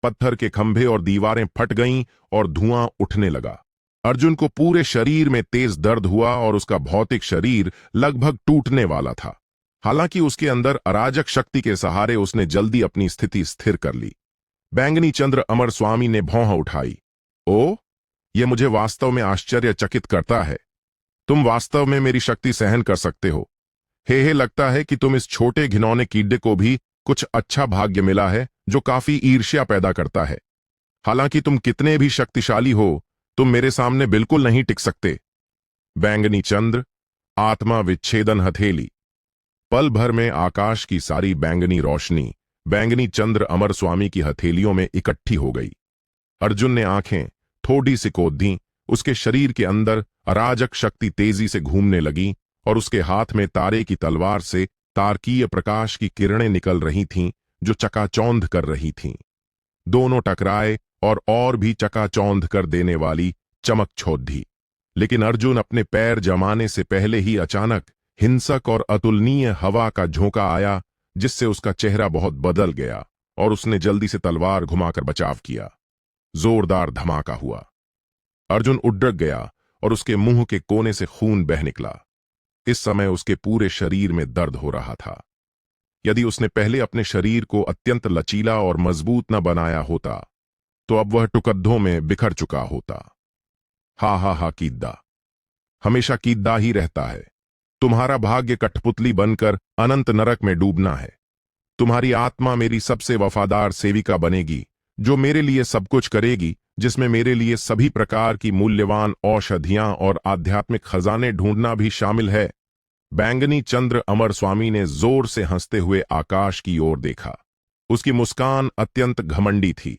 पत्थर के खंभे और दीवारें फट गईं और धुआं उठने लगा। अर्जुन को पूरे शरीर में तेज दर्द हुआ और उसका भौतिक शरीर लगभग टूटने वाला था। हालांकि उसके अंदर अराजक शक्ति के सहारे उसने जल्दी अपनी स्थिति स्थिर कर ली। बैंगनी चंद्र अमर स्वामी ने भौं उठाई। ओ, यह मुझे वास्तव में आश्चर्यचकित करता है। तुम वास्तव में मेरी शक्ति सहन कर सकते हो। हे लगता है कि तुम इस छोटे घिनौने कीड़े को भी कुछ अच्छा भाग्य मिला है जो काफी ईर्ष्या पैदा करता है। हालांकि तुम कितने भी शक्तिशाली हो, तुम मेरे सामने बिल्कुल नहीं टिक सकते। बैंगनी चंद्र आत्मा विच्छेदन हथेली। पल भर में आकाश की सारी बैंगनी रोशनी बैंगनी चंद्र अमर स्वामी की हथेलियों में इकट्ठी हो गई। अर्जुन ने आंखें थोड़ी सी खोद दी। उसके शरीर के अंदर अराजक शक्ति तेजी से घूमने लगी और उसके हाथ में तारे की तलवार से तारकीय प्रकाश की किरणें निकल रही थीं, जो चकाचौंध कर रही थीं। दोनों टकराए और भी चकाचौंध कर देने वाली चमक छोड़ दी। लेकिन अर्जुन अपने पैर जमाने से पहले ही अचानक हिंसक और अतुलनीय हवा का झोंका आया, जिससे उसका चेहरा बहुत बदल गया और उसने जल्दी से तलवार घुमाकर बचाव किया। जोरदार धमाका हुआ। अर्जुन उड़क गया और उसके मुंह के कोने से खून बह निकला। इस समय उसके पूरे शरीर में दर्द हो रहा था। यदि उसने पहले अपने शरीर को अत्यंत लचीला और मजबूत न बनाया होता तो अब वह टुकड़ों में बिखर चुका होता। हा कीदा, हमेशा कीदा ही रहता है। तुम्हारा भाग्य कठपुतली बनकर अनंत नरक में डूबना है। तुम्हारी आत्मा मेरी सबसे वफादार सेविका बनेगी, जो मेरे लिए सब कुछ करेगी, जिसमें मेरे लिए सभी प्रकार की मूल्यवान औषधियां और आध्यात्मिक खजाने ढूंढना भी शामिल है। बैंगनी चंद्र अमर स्वामी ने जोर से हंसते हुए आकाश की ओर देखा। उसकी मुस्कान अत्यंत घमंडी थी।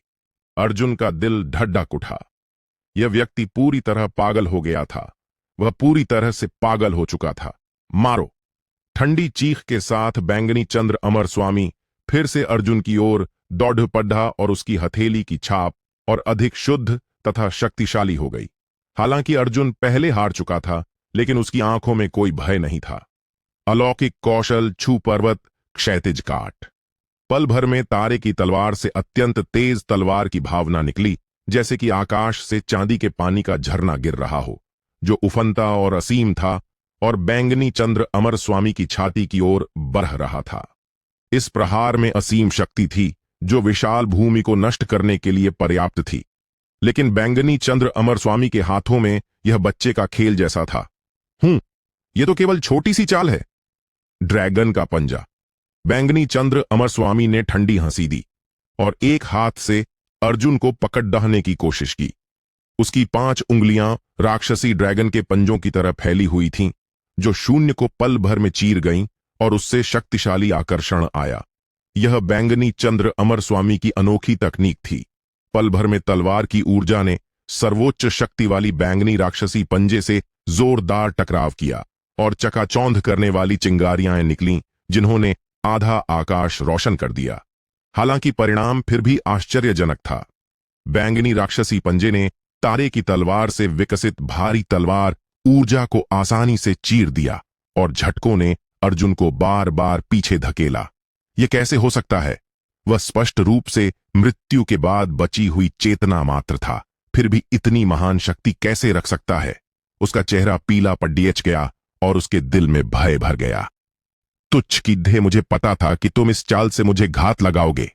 अर्जुन का दिल धड़क उठा। यह व्यक्ति पूरी तरह पागल हो गया था। वह पूरी तरह से पागल हो चुका था। मारो! ठंडी चीख के साथ बैंगनी चंद्र अमर स्वामी फिर से अर्जुन की ओर दौड़ पड़ा और उसकी हथेली की छाप और अधिक शुद्ध तथा शक्तिशाली हो गई। हालांकि अर्जुन पहले हार चुका था, लेकिन उसकी आंखों में कोई भय नहीं था। अलौकिक कौशल, छू पर्वत, क्षैतिज काट। पल भर में तारे की तलवार से अत्यंत तेज तलवार की भावना निकली, जैसे कि आकाश से चांदी के पानी का झरना गिर रहा हो, जो उफनता और असीम था और बैंगनी चंद्र अमर स्वामी की छाती की ओर बढ़ रहा था। इस प्रहार में असीम शक्ति थी, जो विशाल भूमि को नष्ट करने के लिए पर्याप्त थी। लेकिन बैंगनी चंद्र अमर स्वामी के हाथों में यह बच्चे का खेल जैसा था। यह तो केवल छोटी सी चाल है। ड्रैगन का पंजा। बैंगनी चंद्र अमर स्वामी ने ठंडी हंसी दी और एक हाथ से अर्जुन को पकड़ डालने की कोशिश की। उसकी 5 उंगलियां राक्षसी ड्रैगन के पंजों की तरह फैली हुई थीं, जो शून्य को पल भर में चीर गईं और उससे शक्तिशाली आकर्षण आया। यह बैंगनी चंद्र अमर स्वामी की अनोखी तकनीक थी। पल भर में तलवार की ऊर्जा ने सर्वोच्च शक्ति वाली बैंगनी राक्षसी पंजे से जोरदार टकराव किया और चकाचौंध करने वाली चिंगारियां निकलीं, जिन्होंने आधा आकाश रोशन कर दिया। हालांकि परिणाम फिर भी आश्चर्यजनक था। बैंगनी राक्षसी पंजे ने तारे की तलवार से विकसित भारी तलवार ऊर्जा को आसानी से चीर दिया और झटकों ने अर्जुन को बार बार पीछे धकेला। यह कैसे हो सकता है? वह स्पष्ट रूप से मृत्यु के बाद बची हुई चेतना मात्र था, फिर भी इतनी महान शक्ति कैसे रख सकता है? उसका चेहरा पीला पड़ गया और उसके दिल में भय भर गया। तुच्छ कीधे, मुझे पता था कि तुम इस चाल से मुझे घात लगाओगे।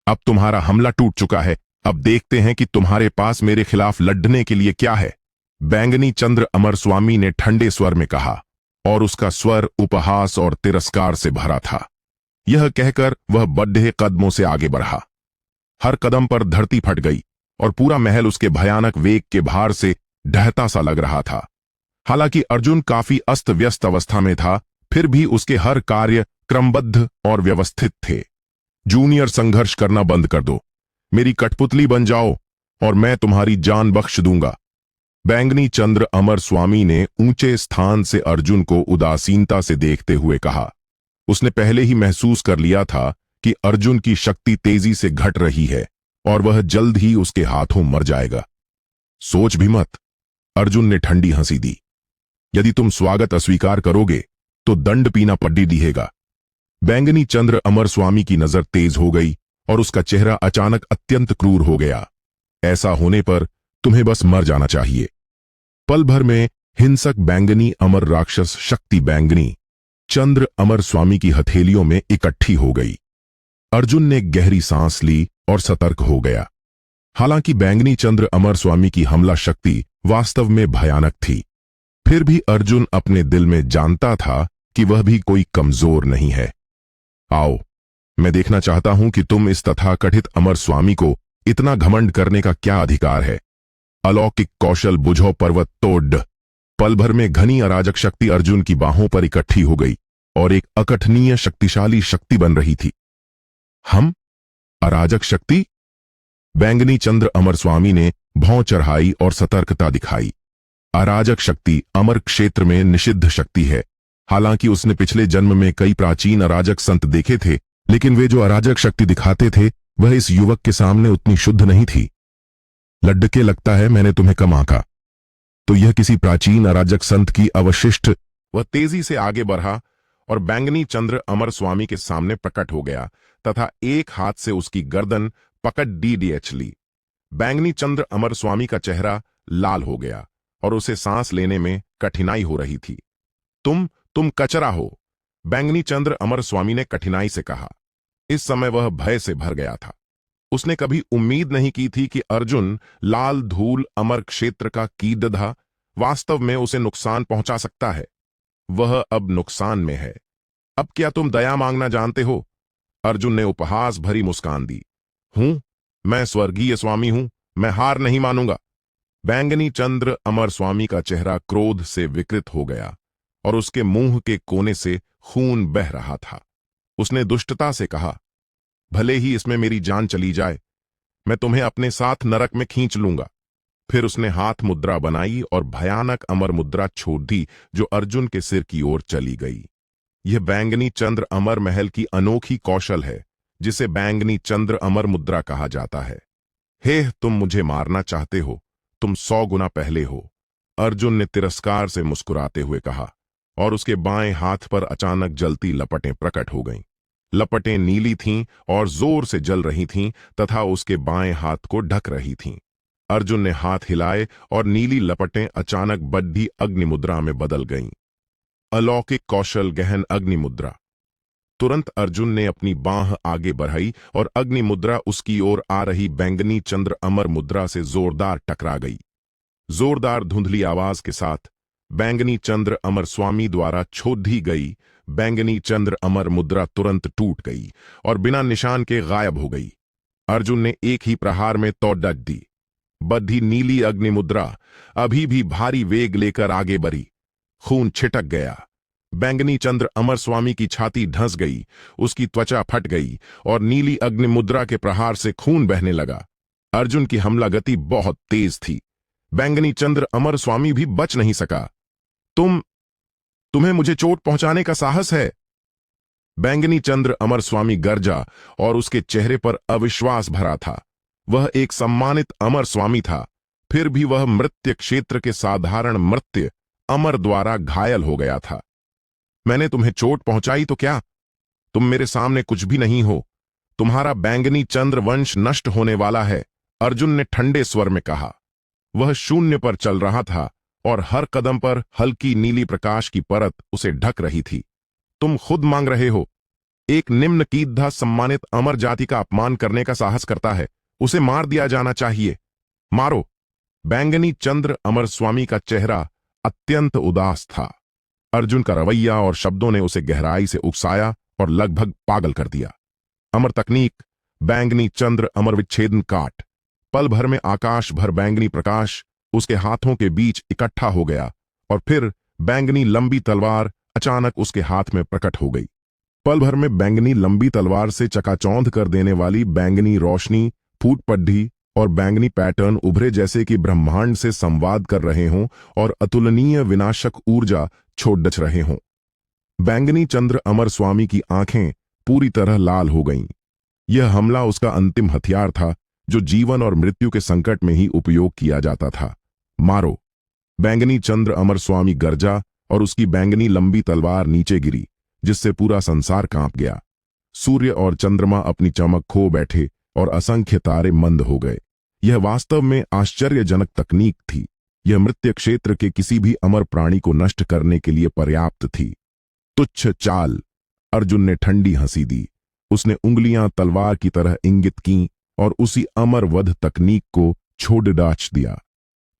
अब तुम्हारा हमला टूट चुका है। अब देखते हैं कि तुम्हारे पास मेरे खिलाफ लड़ने के लिए क्या है। बैंगनी चंद्र अमर स्वामी ने ठंडे स्वर में कहा और उसका स्वर उपहास और तिरस्कार से भरा था। यह कहकर वह बढ़े कदमों से आगे बढ़ा। हर कदम पर धरती फट गई और पूरा महल उसके भयानक वेग के भार से ढहता सा लग रहा था। हालांकि अर्जुन काफी अस्त व्यस्त अवस्था में था, फिर भी उसके हर कार्य क्रमबद्ध और व्यवस्थित थे। जूनियर, संघर्ष करना बंद कर दो, मेरी कठपुतली बन जाओ और मैं तुम्हारी जान बख्श दूंगा। बैंगनी चंद्र अमर स्वामी ने ऊंचे स्थान से अर्जुन को उदासीनता से देखते हुए कहा। उसने पहले ही महसूस कर लिया था कि अर्जुन की शक्ति तेजी से घट रही है और वह जल्द ही उसके हाथों मर जाएगा। सोच भी मत, अर्जुन ने ठंडी हंसी दी। यदि तुम स्वागत अस्वीकार करोगे तो दंड पीना पड्डी दिहेगा। बैंगनी चंद्र अमर स्वामी की नजर तेज हो गई और उसका चेहरा अचानक अत्यंत क्रूर हो गया। ऐसा होने पर तुम्हें बस मर जाना चाहिए। पल भर में हिंसक बैंगनी अमर राक्षस शक्ति बैंगनी चंद्र अमर स्वामी की हथेलियों में इकट्ठी हो गई। अर्जुन ने गहरी सांस ली और सतर्क हो गया। हालांकि बैंगनी चंद्र अमर स्वामी की हमला शक्ति वास्तव में भयानक थी, फिर भी अर्जुन अपने दिल में जानता था कि वह भी कोई कमजोर नहीं है। आओ, मैं देखना चाहता हूं कि तुम इस तथाकथित अमर स्वामी को इतना घमंड करने का क्या अधिकार है। अलौकिक कौशल बुझो पर्वत तोड़। पल भर में घनी अराजक शक्ति अर्जुन की बाहों पर इकट्ठी हो गई और एक अकथनीय शक्तिशाली शक्ति बन रही थी। हम अराजक शक्ति? बैंगनी चंद्र अमर स्वामी ने भौं चढ़ाई और सतर्कता दिखाई। अराजक शक्ति अमर क्षेत्र में निषिद्ध शक्ति है। हालांकि उसने पिछले जन्म में कई प्राचीन अराजक संत देखे थे, लेकिन वे जो अराजक शक्ति दिखाते थे वह इस युवक के सामने उतनी शुद्ध नहीं थी। लड्डके, लगता है मैंने तुम्हें कम आंका। तो यह किसी प्राचीन अराजक संत की अवशिष्ट। वह तेजी से आगे बढ़ा और बैंगनी चंद्र अमर स्वामी के सामने प्रकट हो गया तथा एक हाथ से उसकी गर्दन पकड़ डीडीएच ली। बैंगनी चंद्र अमर स्वामी का चेहरा लाल हो गया और उसे सांस लेने में कठिनाई हो रही थी। तुम कचरा हो, बैंगनी चंद्र अमर स्वामी ने कठिनाई से कहा। इस समय वह भय से भर गया था। उसने कभी उम्मीद नहीं की थी कि अर्जुन लाल धूल अमर क्षेत्र का कीड़ा वास्तव में उसे नुकसान पहुंचा सकता है। वह अब नुकसान में है। अब क्या तुम दया मांगना जानते हो? अर्जुन ने उपहास भरी मुस्कान दी। मैं स्वर्गीय स्वामी हूं, मैं हार नहीं मानूंगा। बैंगनी चंद्र अमर स्वामी का चेहरा क्रोध से विकृत हो गया और उसके मुंह के कोने से खून बह रहा था। उसने दुष्टता से कहा, भले ही इसमें मेरी जान चली जाए, मैं तुम्हें अपने साथ नरक में खींच लूंगा। फिर उसने हाथ मुद्रा बनाई और भयानक अमर मुद्रा छोड़ दी जो अर्जुन के सिर की ओर चली गई। यह बैंगनी चंद्र अमर महल की अनोखी कौशल है जिसे बैंगनी चंद्र अमर मुद्रा कहा जाता है। हे, तुम मुझे मारना चाहते हो? तुम 100 गुना पहले हो, अर्जुन ने तिरस्कार से मुस्कुराते हुए कहा और उसके बाएं हाथ पर अचानक जलती लपटें प्रकट हो गईं। लपटें नीली थीं और जोर से जल रही थीं तथा उसके बाएं हाथ को ढक रही थीं। अर्जुन ने हाथ हिलाए और नीली लपटें अचानक बढ़ी अग्नि मुद्रा में बदल गईं। अलौकिक कौशल गहन अग्नि मुद्रा। तुरंत अर्जुन ने अपनी बांह आगे बढ़ाई और अग्नि मुद्रा उसकी ओर आ रही बैंगनी चंद्र अमर मुद्रा से जोरदार टकरा गई। जोरदार धुंधली आवाज के साथ बैंगनी चंद्र अमर स्वामी द्वारा छोड़ी गई बैंगनी चंद्र अमर मुद्रा तुरंत टूट गई और बिना निशान के गायब हो गई। अर्जुन ने एक ही प्रहार में तोड़ दी। बद्धी नीली अग्नि मुद्रा अभी भी भारी वेग लेकर आगे बढ़ी। खून छिटक गया। बैंगनी चंद्र अमर स्वामी की छाती धंस गई, उसकी त्वचा फट गई और नीली अग्नि मुद्रा के प्रहार से खून बहने लगा। अर्जुन की हमला गति बहुत तेज थी। बैंगनी चंद्र अमर स्वामी भी बच नहीं सका। तुम्हें मुझे चोट पहुंचाने का साहस है? बैंगनी चंद्र अमर स्वामी गरजा और उसके चेहरे पर अविश्वास भरा था। वह एक सम्मानित अमर स्वामी था, फिर भी वह मृत्य क्षेत्र के साधारण मृत्य अमर द्वारा घायल हो गया था। मैंने तुम्हें चोट पहुंचाई तो क्या? तुम मेरे सामने कुछ भी नहीं हो। तुम्हारा बैंगनी चंद्र वंश नष्ट होने वाला है, अर्जुन ने ठंडे स्वर में कहा। वह शून्य पर चल रहा था और हर कदम पर हल्की नीली प्रकाश की परत उसे ढक रही थी। तुम खुद मांग रहे हो। एक निम्न कीधा सम्मानित अमर जाति का अपमान करने का साहस करता है, उसे मार दिया जाना चाहिए। मारो। बैंगनी चंद्र अमर स्वामी का चेहरा अत्यंत उदास था। अर्जुन का रवैया और शब्दों ने उसे गहराई से उकसाया और लगभग पागल कर दिया। अमर तकनीक, बैंगनी चंद्र अमर विच्छेदन काट। पल भर में आकाश भर बैंगनी प्रकाश उसके हाथों के बीच इकट्ठा हो गया और फिर बैंगनी लंबी तलवार अचानक उसके हाथ में प्रकट हो गई। पल भर में बैंगनी लंबी तलवार से चकाचौंध कर देने वाली बैंगनी रोशनी, फूट पड्ढी और बैंगनी पैटर्न उभरे जैसे कि ब्रह्मांड से संवाद कर रहे हों और अतुलनीय विनाशक ऊर्जा छोड़ डच रहे हों। बैंगनी चंद्र अमर स्वामी की आंखें पूरी तरह लाल हो गईं। यह हमला उसका अंतिम हथियार था जो जीवन और मृत्यु के संकट में ही उपयोग किया जाता था। मारो! बैंगनी चंद्र अमर स्वामी गरजा और उसकी बैंगनी लंबी तलवार नीचे गिरी, जिससे पूरा संसार कांप गया। सूर्य और चंद्रमा अपनी चमक खो बैठे और असंख्य तारे मंद हो गए। यह वास्तव में आश्चर्यजनक तकनीक थी। यह मृत्यु क्षेत्र के किसी भी अमर प्राणी को नष्ट करने के लिए पर्याप्त थी। तुच्छ चाल! अर्जुन ने ठंडी हंसी दी। उसने उंगलियां तलवार की तरह इंगित कीं और उसी अमर वध तकनीक को छोड़ डाच दिया।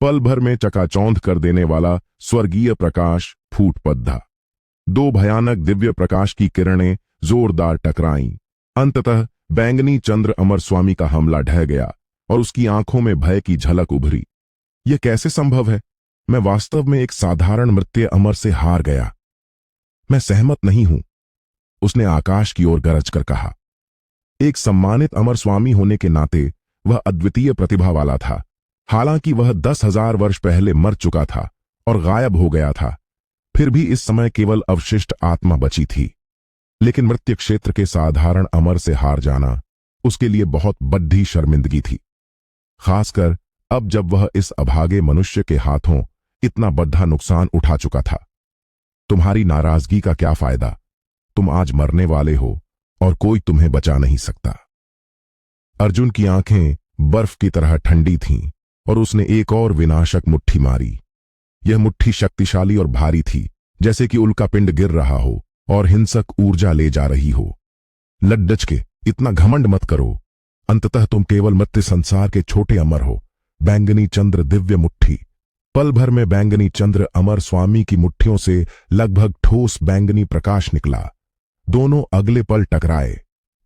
पल भर में चकाचौंध कर देने वाला स्वर्गीय प्रकाश फूट पड़ा। दो भयानक दिव्य प्रकाश की किरणें जोरदार टकराईं। अंततः बैंगनी चंद्र अमर स्वामी का हमला ढह गया और उसकी आंखों में भय की झलक उभरी। यह कैसे संभव है? मैं वास्तव में एक साधारण मृत्यु अमर से हार गया। मैं सहमत नहीं हूं, उसने आकाश की ओर गरज कर कहा। एक सम्मानित अमर स्वामी होने के नाते वह अद्वितीय प्रतिभा वाला था। हालांकि वह 10,000 वर्ष पहले मर चुका था और गायब हो गया था, फिर भी इस समय केवल अवशिष्ट आत्मा बची थी। लेकिन मृत्यु क्षेत्र के साधारण अमर से हार जाना उसके लिए बहुत बड़ी शर्मिंदगी थी, खासकर अब जब वह इस अभागे मनुष्य के हाथों इतना बड़ा नुकसान उठा चुका था। तुम्हारी नाराजगी का क्या फायदा? तुम आज मरने वाले हो और कोई तुम्हें बचा नहीं सकता। अर्जुन की आंखें बर्फ की तरह ठंडी थीं और उसने एक और विनाशक मुट्ठी मारी। यह मुट्ठी शक्तिशाली और भारी थी, जैसे कि उल्का पिंड गिर रहा हो और हिंसक ऊर्जा ले जा रही हो। लड्डच के इतना घमंड मत करो। अंततः तुम केवल मृत्यु संसार के छोटे अमर हो। बैंगनी चंद्र दिव्य मुट्ठी। पल भर में बैंगनी चंद्र अमर स्वामी की मुट्ठियों से लगभग ठोस बैंगनी प्रकाश निकला। दोनों अगले पल टकराए।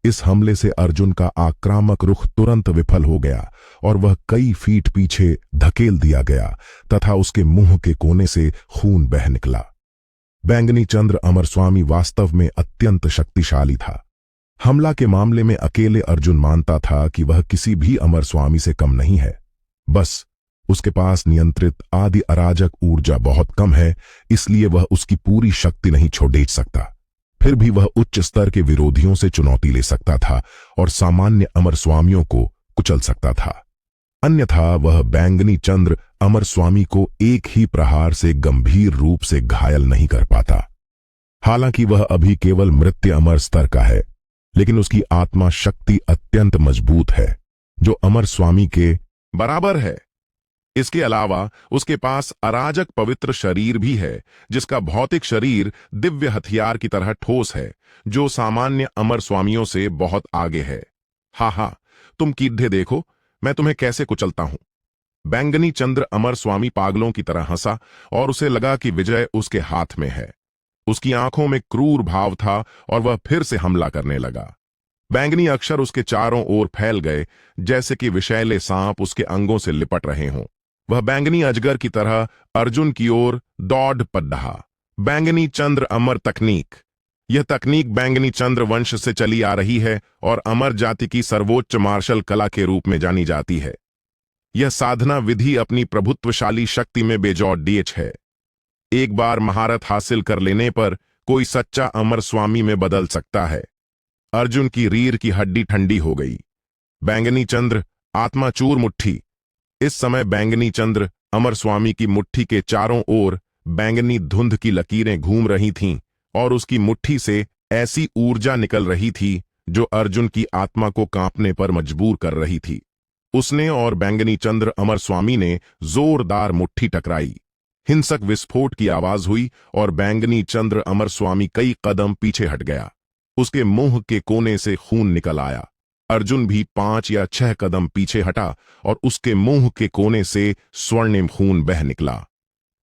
इस हमले से अर्जुन का आक्रामक रुख तुरंत विफल हो गया और वह कई फीट पीछे धकेल दिया गया तथा उसके मुंह के कोने से खून बह निकला। बैंगनी चंद्र अमर स्वामी वास्तव में अत्यंत शक्तिशाली था। हमला के मामले में अकेले अर्जुन मानता था कि वह किसी भी अमर स्वामी से कम नहीं है। बस उसके पास नियंत्रित आदि अराजक ऊर्जा बहुत कम है, इसलिए वह उसकी पूरी शक्ति नहीं छोड़ सकता। फिर भी वह उच्च स्तर के विरोधियों से चुनौती ले सकता था और सामान्य अमर स्वामियों को कुचल सकता था। अन्यथा वह बैंगनी चंद्र अमर स्वामी को एक ही प्रहार से गंभीर रूप से घायल नहीं कर पाता। हालांकि वह अभी केवल मृत्यु अमर स्तर का है, लेकिन उसकी आत्मा शक्ति अत्यंत मजबूत है, जो अमर स्वामी के बराबर है। इसके अलावा उसके पास अराजक पवित्र शरीर भी है, जिसका भौतिक शरीर दिव्य हथियार की तरह ठोस है, जो सामान्य अमर स्वामियों से बहुत आगे है। हा, तुम कीढ़े देखो, मैं तुम्हें कैसे कुचलता हूं। बैंगनी चंद्र अमर स्वामी पागलों की तरह हंसा और उसे लगा कि विजय उसके हाथ में है। उसकी आंखों में क्रूर भाव था और वह फिर से हमला करने लगा। बैंगनी अक्षर उसके चारों ओर फैल गए, जैसे कि विषैले सांप उसके अंगों से लिपट रहे हों। वह बैंगनी अजगर की तरह अर्जुन की ओर दौड़ पड़ा। बैंगनी चंद्र अमर तकनीक। यह तकनीक बैंगनी चंद्र वंश से चली आ रही है और अमर जाति की सर्वोच्च मार्शल कला के रूप में जानी जाती है। यह साधना विधि अपनी प्रभुत्वशाली शक्ति में बेजोड़ डीएच है। एक बार महारत हासिल कर लेने पर कोई सच्चा अमर स्वामी में बदल सकता है। अर्जुन की रीढ़ की हड्डी ठंडी हो गई। बैंगनी चंद्र आत्मा चूर मुट्ठी। इस समय बैंगनी चंद्र अमर स्वामी की मुट्ठी के चारों ओर बैंगनी धुंध की लकीरें घूम रही थीं और उसकी मुट्ठी से ऐसी ऊर्जा निकल रही थी जो अर्जुन की आत्मा को कांपने पर मजबूर कर रही थी। उसने और बैंगनी चंद्र अमर स्वामी ने जोरदार मुट्ठी टकराई। हिंसक विस्फोट की आवाज हुई और बैंगनी चंद्र अमर स्वामी कई कदम पीछे हट गया। उसके मुंह के कोने से खून निकल आया। अर्जुन भी 5 या 6 कदम पीछे हटा और उसके मुंह के कोने से स्वर्णिम खून बह निकला।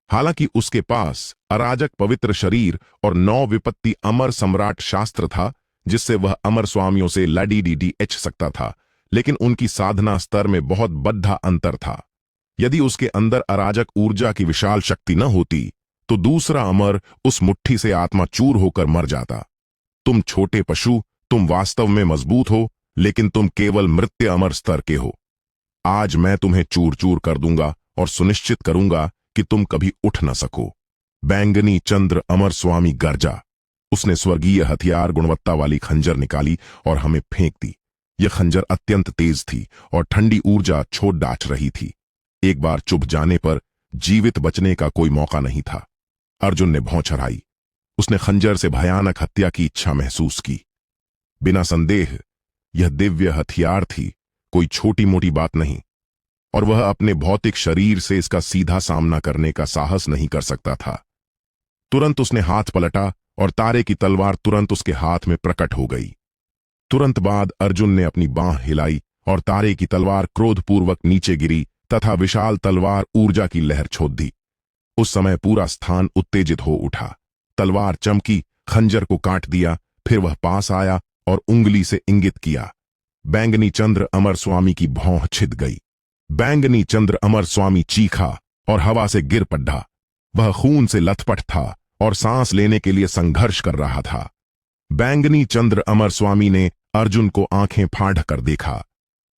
हालांकि उसके पास अराजक पवित्र शरीर और 9 विपत्ति अमर सम्राट शास्त्र था, जिससे वह अमर स्वामियों से लड़ीडीएच सकता था, लेकिन उनकी साधना स्तर में बहुत बड़ा अंतर था। यदि उसके अंदर अराजक ऊर्जा की विशाल शक्ति न होती तो दूसरा अमर उस मुट्ठी से आत्मा चूर होकर मर जाता। तुम छोटे पशु, तुम वास्तव में मजबूत हो, लेकिन तुम केवल मृत्य अमर स्तर के हो। आज मैं तुम्हें चूर चूर कर दूंगा और सुनिश्चित करूंगा कि तुम कभी उठ न सको। बैंगनी चंद्र अमर स्वामी गर्जा। उसने स्वर्गीय हथियार गुणवत्ता वाली खंजर निकाली और हमें फेंक दी। यह खंजर अत्यंत तेज थी और ठंडी ऊर्जा छोड़ डाच रही थी। एक बार चुभ जाने पर जीवित बचने का कोई मौका नहीं था। अर्जुन ने भौं चढ़ाई। उसने खंजर से भयानक हत्या की इच्छा महसूस की। बिना संदेह यह दिव्य हथियार थी, कोई छोटी मोटी बात नहीं, और वह अपने भौतिक शरीर से इसका सीधा सामना करने का साहस नहीं कर सकता था। तुरंत उसने हाथ पलटा और तारे की तलवार तुरंत उसके हाथ में प्रकट हो गई। तुरंत बाद अर्जुन ने अपनी बांह हिलाई और तारे की तलवार क्रोधपूर्वक नीचे गिरी तथा विशाल तलवार ऊर्जा की लहर छोड़ दी। उस समय पूरा स्थान उत्तेजित हो उठा। तलवार चमकी, खंजर को काट दिया, फिर वह पास आया और उंगली से इंगित किया। बैंगनी चंद्र अमर स्वामी की भौं छिद गई। बैंगनी चंद्र अमर स्वामी चीखा और हवा से गिर पड़ा। वह खून से लथपथ था और सांस लेने के लिए संघर्ष कर रहा था। बैंगनी चंद्र अमर स्वामी ने अर्जुन को आंखें फाड़ कर देखा।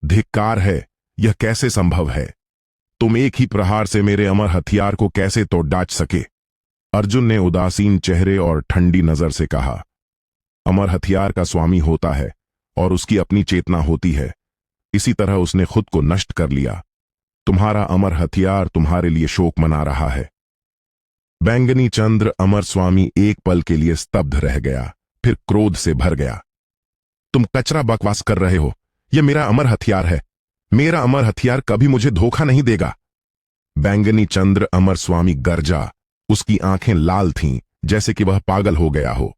धिक्कार है, यह कैसे संभव है? तुम एक ही प्रहार से मेरे अमर हथियार को कैसे तोड़ डाच सके? अर्जुन ने उदासीन चेहरे और ठंडी नजर से कहा, अमर हथियार का स्वामी होता है और उसकी अपनी चेतना होती है। इसी तरह उसने खुद को नष्ट कर लिया। तुम्हारा अमर हथियार तुम्हारे लिए शोक मना रहा है। बैंगनी चंद्र अमर स्वामी एक पल के लिए स्तब्ध रह गया, फिर क्रोध से भर गया। तुम कचरा बकवास कर रहे हो। यह मेरा अमर हथियार है। मेरा अमर हथियार कभी मुझे धोखा नहीं देगा। बैंगनी चंद्र अमर स्वामी गर्जा। उसकी आंखें लाल थीं, जैसे कि वह पागल हो गया हो।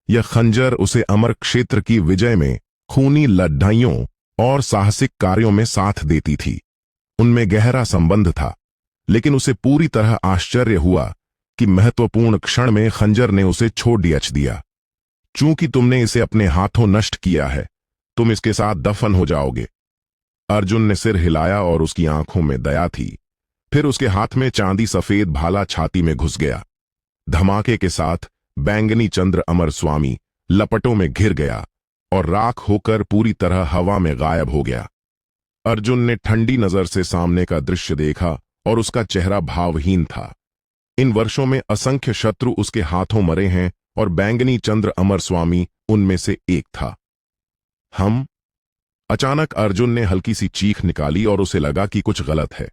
यह खंजर उसे अमर क्षेत्र की विजय में खूनी लड़ाइयों और साहसिक कार्यों में साथ देती थी। उनमें गहरा संबंध था, लेकिन उसे पूरी तरह आश्चर्य हुआ कि महत्वपूर्ण क्षण में खंजर ने उसे छोड़ दिया। चूंकि तुमने इसे अपने हाथों नष्ट किया है, तुम इसके साथ दफन हो जाओगे। अर्जुन ने सिर हिलाया और उसकी आंखों में दया थी। फिर उसके हाथ में चांदी सफेद भाला छाती में घुस गया। धमाके के साथ बैंगनी चंद्र अमर स्वामी लपटों में घिर गया और राख होकर पूरी तरह हवा में गायब हो गया। अर्जुन ने ठंडी नजर से सामने का दृश्य देखा और उसका चेहरा भावहीन था। इन वर्षों में असंख्य शत्रु उसके हाथों मरे हैं और बैंगनी चंद्र अमर स्वामी उनमें से एक था। अचानक अर्जुन ने हल्की सी चीख निकाली और उसे लगा कि कुछ गलत है।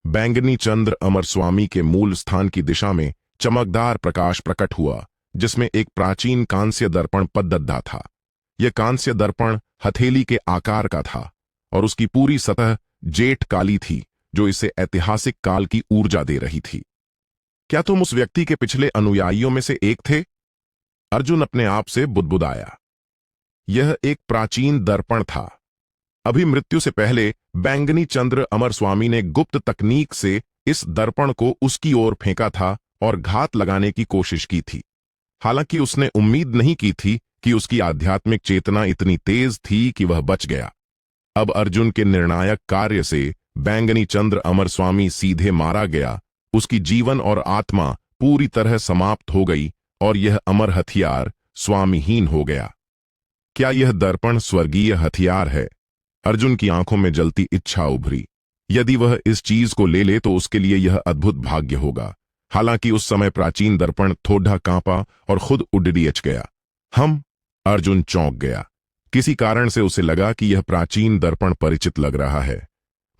बैंगनी चंद्र अमर स्वामी के मूल स्थान की दिशा में चमकदार प्रकाश प्रकट हुआ, जिसमें एक प्राचीन कांस्य दर्पण पद्दद्दा था। यह कांस्य दर्पण हथेली के आकार का था और उसकी पूरी सतह जेठ काली थी, जो इसे ऐतिहासिक काल की ऊर्जा दे रही थी। क्या तुम उस व्यक्ति के पिछले अनुयायियों में से एक थे? अर्जुन अपने आप से बुदबुदाया। यह एक प्राचीन दर्पण था। अभी मृत्यु से पहले बैंगनी चंद्र अमर स्वामी ने गुप्त तकनीक से इस दर्पण को उसकी ओर फेंका था और घात लगाने की कोशिश की थी। हालांकि उसने उम्मीद नहीं की थी कि उसकी आध्यात्मिक चेतना इतनी तेज थी कि वह बच गया। अब अर्जुन के निर्णायक कार्य से बैंगनी चंद्र अमर स्वामी सीधे मारा गया। उसकी जीवन और आत्मा पूरी तरह समाप्त हो गई और यह अमर हथियार स्वामीहीन हो गया। क्या यह दर्पण स्वर्गीय हथियार है? अर्जुन की आंखों में जलती इच्छा उभरी। यदि वह इस चीज को ले ले तो उसके लिए यह अद्भुत भाग्य होगा। हालांकि उस समय प्राचीन दर्पण थोड़ा कांपा और खुद उड़ियच गया। अर्जुन चौंक गया। किसी कारण से उसे लगा कि यह प्राचीन दर्पण परिचित लग रहा है।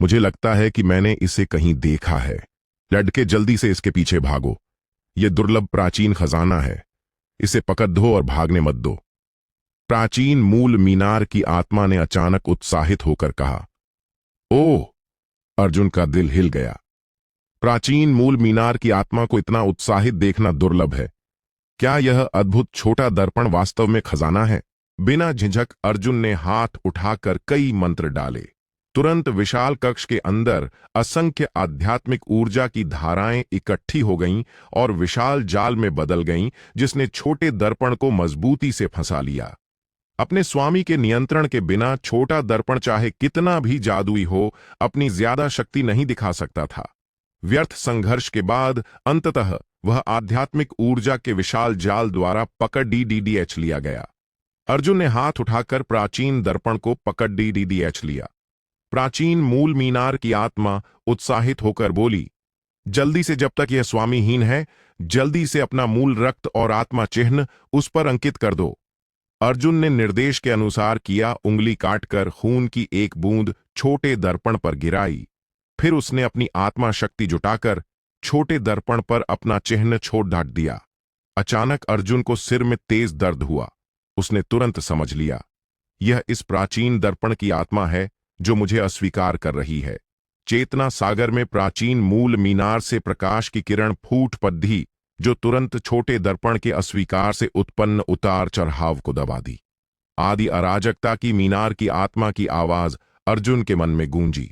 मुझे लगता है कि मैंने इसे कहीं देखा है। लड़के, जल्दी से इसके पीछे भागो। यह दुर्लभ प्राचीन खजाना है। इसे पकड़ दो और भागने मत दो। प्राचीन मूल मीनार की आत्मा ने अचानक उत्साहित होकर कहा। ओह! अर्जुन का दिल हिल गया। प्राचीन मूल मीनार की आत्मा को इतना उत्साहित देखना दुर्लभ है। क्या यह अद्भुत छोटा दर्पण वास्तव में खजाना है? बिना झिझक अर्जुन ने हाथ उठाकर कई मंत्र डाले। तुरंत विशाल कक्ष के अंदर असंख्य आध्यात्मिक ऊर्जा की धाराएं इकट्ठी हो गईं और विशाल जाल में बदल गईं, जिसने छोटे दर्पण को मजबूती से फंसा लिया। अपने स्वामी के नियंत्रण के बिना छोटा दर्पण चाहे कितना भी जादुई हो, अपनी ज्यादा शक्ति नहीं दिखा सकता था। व्यर्थ संघर्ष के बाद अंततः वह आध्यात्मिक ऊर्जा के विशाल जाल द्वारा पकड़ डीडीएच लिया गया। अर्जुन ने हाथ उठाकर प्राचीन दर्पण को पकड़ डीडीएच लिया। प्राचीन मूल मीनार की आत्मा उत्साहित होकर बोली, जल्दी से, जब तक यह स्वामीहीन है, जल्दी से अपना मूल रक्त और आत्मा चिन्ह उस पर अंकित कर दो। अर्जुन ने निर्देश के अनुसार किया। उंगली काटकर खून की एक बूंद छोटे दर्पण पर गिराई। फिर उसने अपनी आत्मा शक्ति जुटाकर छोटे दर्पण पर अपना चिन्ह छोड़ डाट दिया। अचानक अर्जुन को सिर में तेज दर्द हुआ। उसने तुरंत समझ लिया, यह इस प्राचीन दर्पण की आत्मा है जो मुझे अस्वीकार कर रही है। चेतना सागर में प्राचीन मूल मीनार से प्रकाश की किरण फूट पड़ी, जो तुरंत छोटे दर्पण के अस्वीकार से उत्पन्न उतार चढ़ाव को दबा दी। आदि अराजकता की मीनार की आत्मा की आवाज अर्जुन के मन में गूंजी,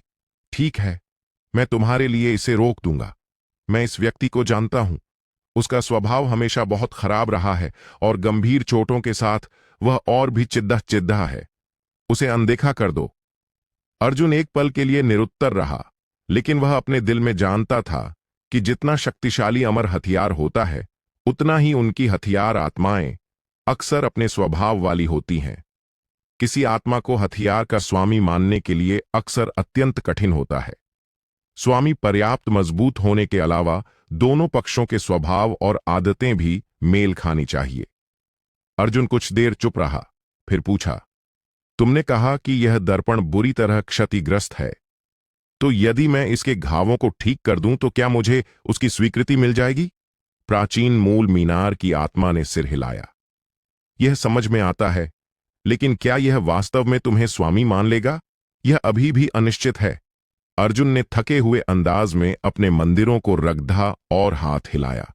ठीक है, मैं तुम्हारे लिए इसे रोक दूंगा। मैं इस व्यक्ति को जानता हूं। उसका स्वभाव हमेशा बहुत खराब रहा है और गंभीर चोटों के साथ वह और भी चिद्दा चिद्दा है। उसे अनदेखा कर दो। अर्जुन एक पल के लिए निरुत्तर रहा, लेकिन वह अपने दिल में जानता था कि जितना शक्तिशाली अमर हथियार होता है, उतना ही उनकी हथियार आत्माएं अक्सर अपने स्वभाव वाली होती हैं। किसी आत्मा को हथियार का स्वामी मानने के लिए अक्सर अत्यंत कठिन होता है। स्वामी पर्याप्त मजबूत होने के अलावा दोनों पक्षों के स्वभाव और आदतें भी मेल खानी चाहिए। अर्जुन कुछ देर चुप रहा, फिर पूछा, तुमने कहा कि यह दर्पण बुरी तरह क्षतिग्रस्त है, तो यदि मैं इसके घावों को ठीक कर दूं तो क्या मुझे उसकी स्वीकृति मिल जाएगी? प्राचीन मूल मीनार की आत्मा ने सिर हिलाया। यह समझ में आता है, लेकिन क्या यह वास्तव में तुम्हें स्वामी मान लेगा? यह अभी भी अनिश्चित है। अर्जुन ने थके हुए अंदाज में अपने मंदिरों को रगड़ा और हाथ हिलाया।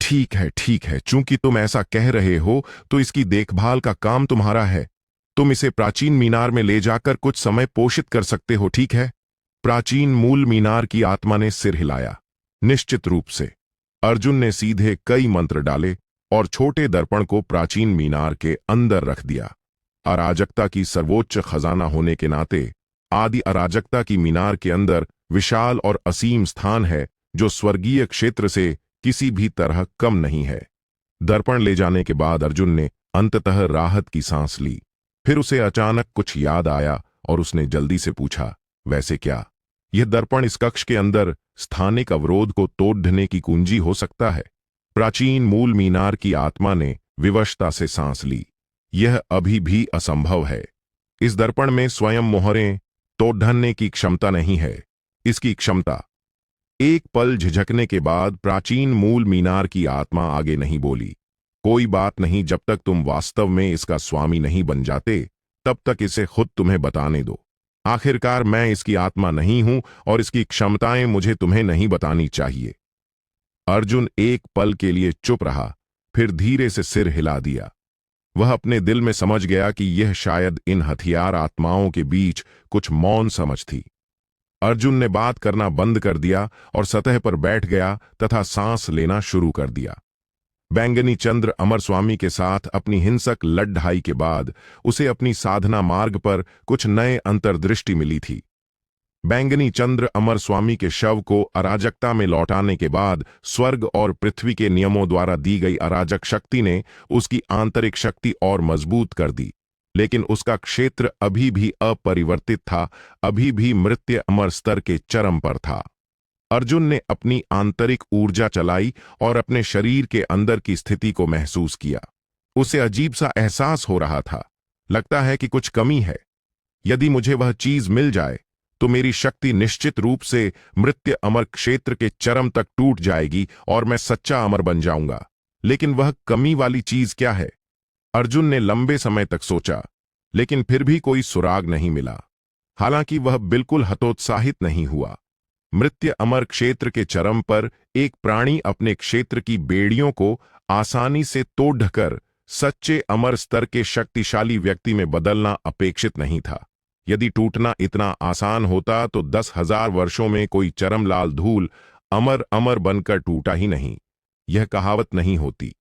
ठीक है, चूंकि तुम ऐसा कह रहे हो तो इसकी देखभाल का काम तुम्हारा है। तुम इसे प्राचीन मीनार में ले जाकर कुछ समय पोषित कर सकते हो, ठीक है? प्राचीन मूल मीनार की आत्मा ने सिर हिलाया। निश्चित रूप से। अर्जुन ने सीधे कई मंत्र डाले और छोटे दर्पण को प्राचीन मीनार के अंदर रख दिया। अराजकता की सर्वोच्च खजाना होने के नाते आदि अराजकता की मीनार के अंदर विशाल और असीम स्थान है, जो स्वर्गीय क्षेत्र से किसी भी तरह कम नहीं है। दर्पण ले जाने के बाद अर्जुन ने अंततः राहत की सांस ली। फिर उसे अचानक कुछ याद आया और उसने जल्दी से पूछा, वैसे क्या यह दर्पण इस कक्ष के अंदर स्थानिक अवरोध को तोड़ने की कुंजी हो सकता है? प्राचीन मूल मीनार की आत्मा ने विवशता से सांस ली। यह अभी भी असंभव है। इस दर्पण में स्वयं मोहरें तोड़ने की क्षमता नहीं है। इसकी क्षमता। एक पल झिझकने के बाद प्राचीन मूल मीनार की आत्मा आगे नहीं बोली, कोई बात नहीं, जब तक तुम वास्तव में इसका स्वामी नहीं बन जाते, तब तक इसे खुद तुम्हें बताने दो। आखिरकार मैं इसकी आत्मा नहीं हूं और इसकी क्षमताएं मुझे तुम्हें नहीं बतानी चाहिए। अर्जुन एक पल के लिए चुप रहा, फिर धीरे से सिर हिला दिया। वह अपने दिल में समझ गया कि यह शायद इन हथियार आत्माओं के बीच कुछ मौन समझ थी। अर्जुन ने बात करना बंद कर दिया और सतह पर बैठ गया तथा सांस लेना शुरू कर दिया। बैंगनी चंद्र अमर स्वामी के साथ अपनी हिंसक लड़ाई के बाद उसे अपनी साधना मार्ग पर कुछ नए अंतर्दृष्टि मिली थी। बैंगनी चंद्र अमर स्वामी के शव को अराजकता में लौटाने के बाद स्वर्ग और पृथ्वी के नियमों द्वारा दी गई अराजक शक्ति ने उसकी आंतरिक शक्ति और मजबूत कर दी, लेकिन उसका क्षेत्र अभी भी अपरिवर्तित था, अभी भी मृत्य अमर स्तर के चरम पर था। अर्जुन ने अपनी आंतरिक ऊर्जा चलाई और अपने शरीर के अंदर की स्थिति को महसूस किया। उसे अजीब सा एहसास हो रहा था, लगता है कि कुछ कमी है। यदि मुझे वह चीज मिल जाए तो मेरी शक्ति निश्चित रूप से मृत्य अमर क्षेत्र के चरम तक टूट जाएगी और मैं सच्चा अमर बन जाऊंगा। लेकिन वह कमी वाली चीज क्या है? अर्जुन ने लंबे समय तक सोचा, लेकिन फिर भी कोई सुराग नहीं मिला। हालांकि वह बिल्कुल हतोत्साहित नहीं हुआ। मृत्य अमर क्षेत्र के चरम पर एक प्राणी अपने क्षेत्र की बेड़ियों को आसानी से तोड़कर सच्चे अमर स्तर के शक्तिशाली व्यक्ति में बदलना अपेक्षित नहीं था। यदि टूटना इतना आसान होता तो 10,000 वर्षों में कोई चरमलाल धूल अमर अमर बनकर टूटा ही नहीं। यह कहावत नहीं होती।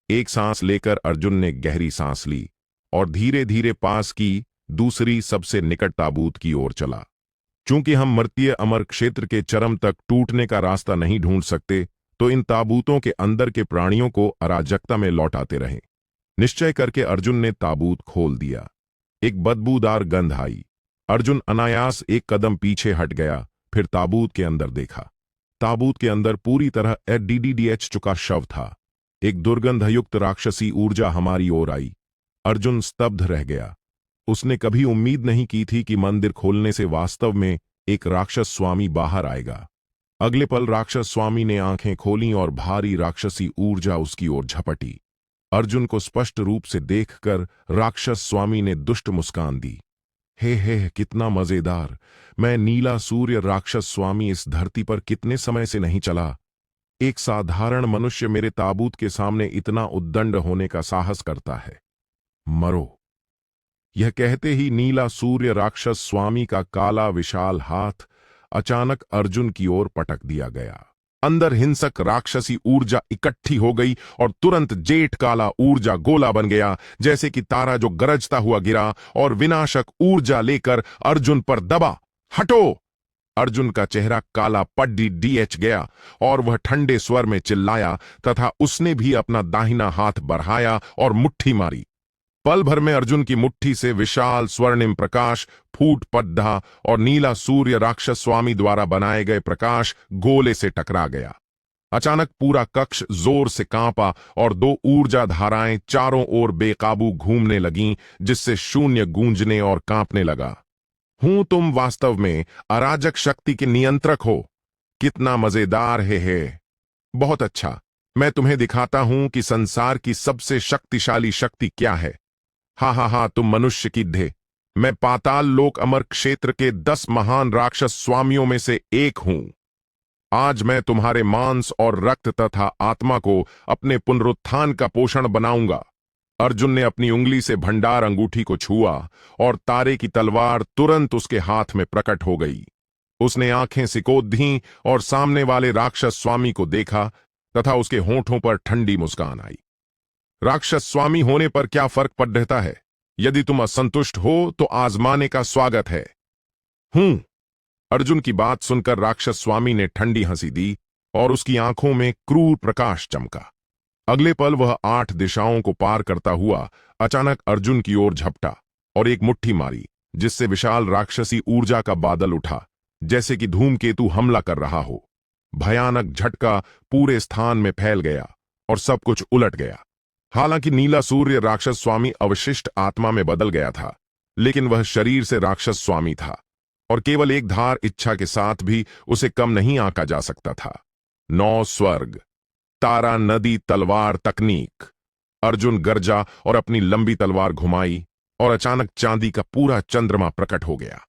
एक सांस लेकर अर्जुन ने गहरी सांस ली और धीरे धीरे पास की दूसरी सबसे निकट ताबूत की ओर चला। चूंकि हम मर्तीय अमर क्षेत्र के चरम तक टूटने का रास्ता नहीं ढूंढ सकते, तो इन ताबूतों के अंदर के प्राणियों को अराजकता में लौटाते रहे। निश्चय करके अर्जुन ने ताबूत खोल दिया। एक बदबूदार गंध आई। अर्जुन अनायास एक कदम पीछे हट गया, फिर ताबूत के अंदर देखा। ताबूत के अंदर पूरी तरह एडीडीएच चुका शव था। एक दुर्गंधयुक्त राक्षसी ऊर्जा हमारी ओर आई। अर्जुन स्तब्ध रह गया। उसने कभी उम्मीद नहीं की थी कि मंदिर खोलने से वास्तव में एक राक्षस स्वामी बाहर आएगा। अगले पल राक्षस स्वामी ने आंखें खोलीं और भारी राक्षसी ऊर्जा उसकी ओर झपटी। अर्जुन को स्पष्ट रूप से देखकर राक्षस स्वामी ने दुष्ट मुस्कान दी। हे कितना मजेदार! मैं नीला सूर्य राक्षस स्वामी इस धरती पर कितने समय से नहीं चला। एक साधारण मनुष्य मेरे ताबूत के सामने इतना उद्दंड होने का साहस करता है। मरो! यह कहते ही नीला सूर्य राक्षस स्वामी का काला विशाल हाथ अचानक अर्जुन की ओर पटक दिया गया। अंदर हिंसक राक्षसी ऊर्जा इकट्ठी हो गई और तुरंत जेठ काला ऊर्जा गोला बन गया, जैसे कि तारा जो गरजता हुआ गिरा और विनाशक ऊर्जा लेकर अर्जुन पर दबा। हटो! अर्जुन का चेहरा काला पड्डी गया और वह ठंडे स्वर में चिल्लाया तथा उसने भी अपना दाहिना हाथ बढ़ाया और मुट्ठी मारी। पल भर में अर्जुन की मुट्ठी से विशाल स्वर्णिम प्रकाश फूट पड़ा और नीला सूर्य राक्षस स्वामी द्वारा बनाए गए प्रकाश गोले से टकरा गया। अचानक पूरा कक्ष जोर से कांपा और दो ऊर्जा धाराएं चारों ओर बेकाबू घूमने लगीं, जिससे शून्य गूंजने और कांपने लगा। तुम वास्तव में अराजक शक्ति के नियंत्रक हो। कितना मजेदार है। बहुत अच्छा, मैं तुम्हें दिखाता हूं कि संसार की सबसे शक्तिशाली शक्ति क्या है। हाँ, तुम मनुष्य की ढे। मैं पाताल लोक अमर क्षेत्र के 10 महान राक्षस स्वामियों में से एक हूं। आज मैं तुम्हारे मांस और रक्त तथा आत्मा को अपने पुनरुत्थान का पोषण बनाऊंगा। अर्जुन ने अपनी उंगली से भंडार अंगूठी को छुआ और तारे की तलवार तुरंत उसके हाथ में प्रकट हो गई। उसने आंखें सिकोद दीं और सामने वाले राक्षस स्वामी को देखा तथा उसके होंठों पर ठंडी मुस्कान आई। राक्षस स्वामी होने पर क्या फर्क पड़ रहता है? यदि तुम असंतुष्ट हो तो आजमाने का स्वागत है। अर्जुन की बात सुनकर राक्षस स्वामी ने ठंडी हंसी दी और उसकी आंखों में क्रूर प्रकाश चमका। अगले पल वह 8 दिशाओं को पार करता हुआ अचानक अर्जुन की ओर झपटा और एक मुट्ठी मारी, जिससे विशाल राक्षसी ऊर्जा का बादल उठा, जैसे कि धूमकेतु हमला कर रहा हो। भयानक झटका पूरे स्थान में फैल गया और सब कुछ उलट गया। हालांकि नीला सूर्य राक्षस स्वामी अवशिष्ट आत्मा में बदल गया था, लेकिन वह शरीर से राक्षस स्वामी था और केवल एक धार इच्छा के साथ भी उसे कम नहीं आंका जा सकता था। 9 स्वर्ग, तारा, नदी, तलवार, तकनीक। अर्जुन गरजा और अपनी लंबी तलवार घुमाई और अचानक चांदी का पूरा चंद्रमा प्रकट हो गया।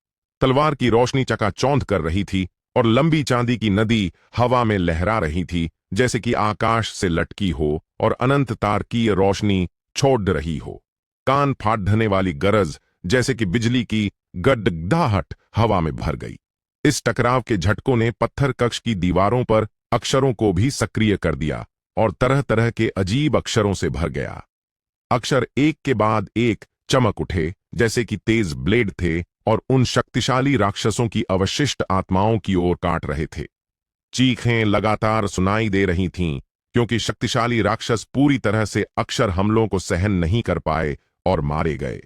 तलवार की रोशनी चकाचौंध कर रही थी और लंबी चांदी की नदी हवा में लहरा रही थी, जैसे कि आकाश से लटकी हो और अनंत तारकीय रोशनी छोड़ रही हो। कान फाड़ने वाली गरज, जैसे कि बिजली की गड़गड़ाहट हवा में भर गई। इस टकराव के झटकों ने पत्थर कक्ष की दीवारों पर अक्षरों को भी सक्रिय कर दिया और तरह तरह के अजीब अक्षरों से भर गया। अक्षर एक के बाद एक चमक उठे, जैसे कि तेज ब्लेड थे और उन शक्तिशाली राक्षसों की अवशिष्ट आत्माओं की ओर काट रहे थे। चीखें लगातार सुनाई दे रही थीं, क्योंकि शक्तिशाली राक्षस पूरी तरह से अक्षर हमलों को सहन नहीं कर पाए और मारे गए।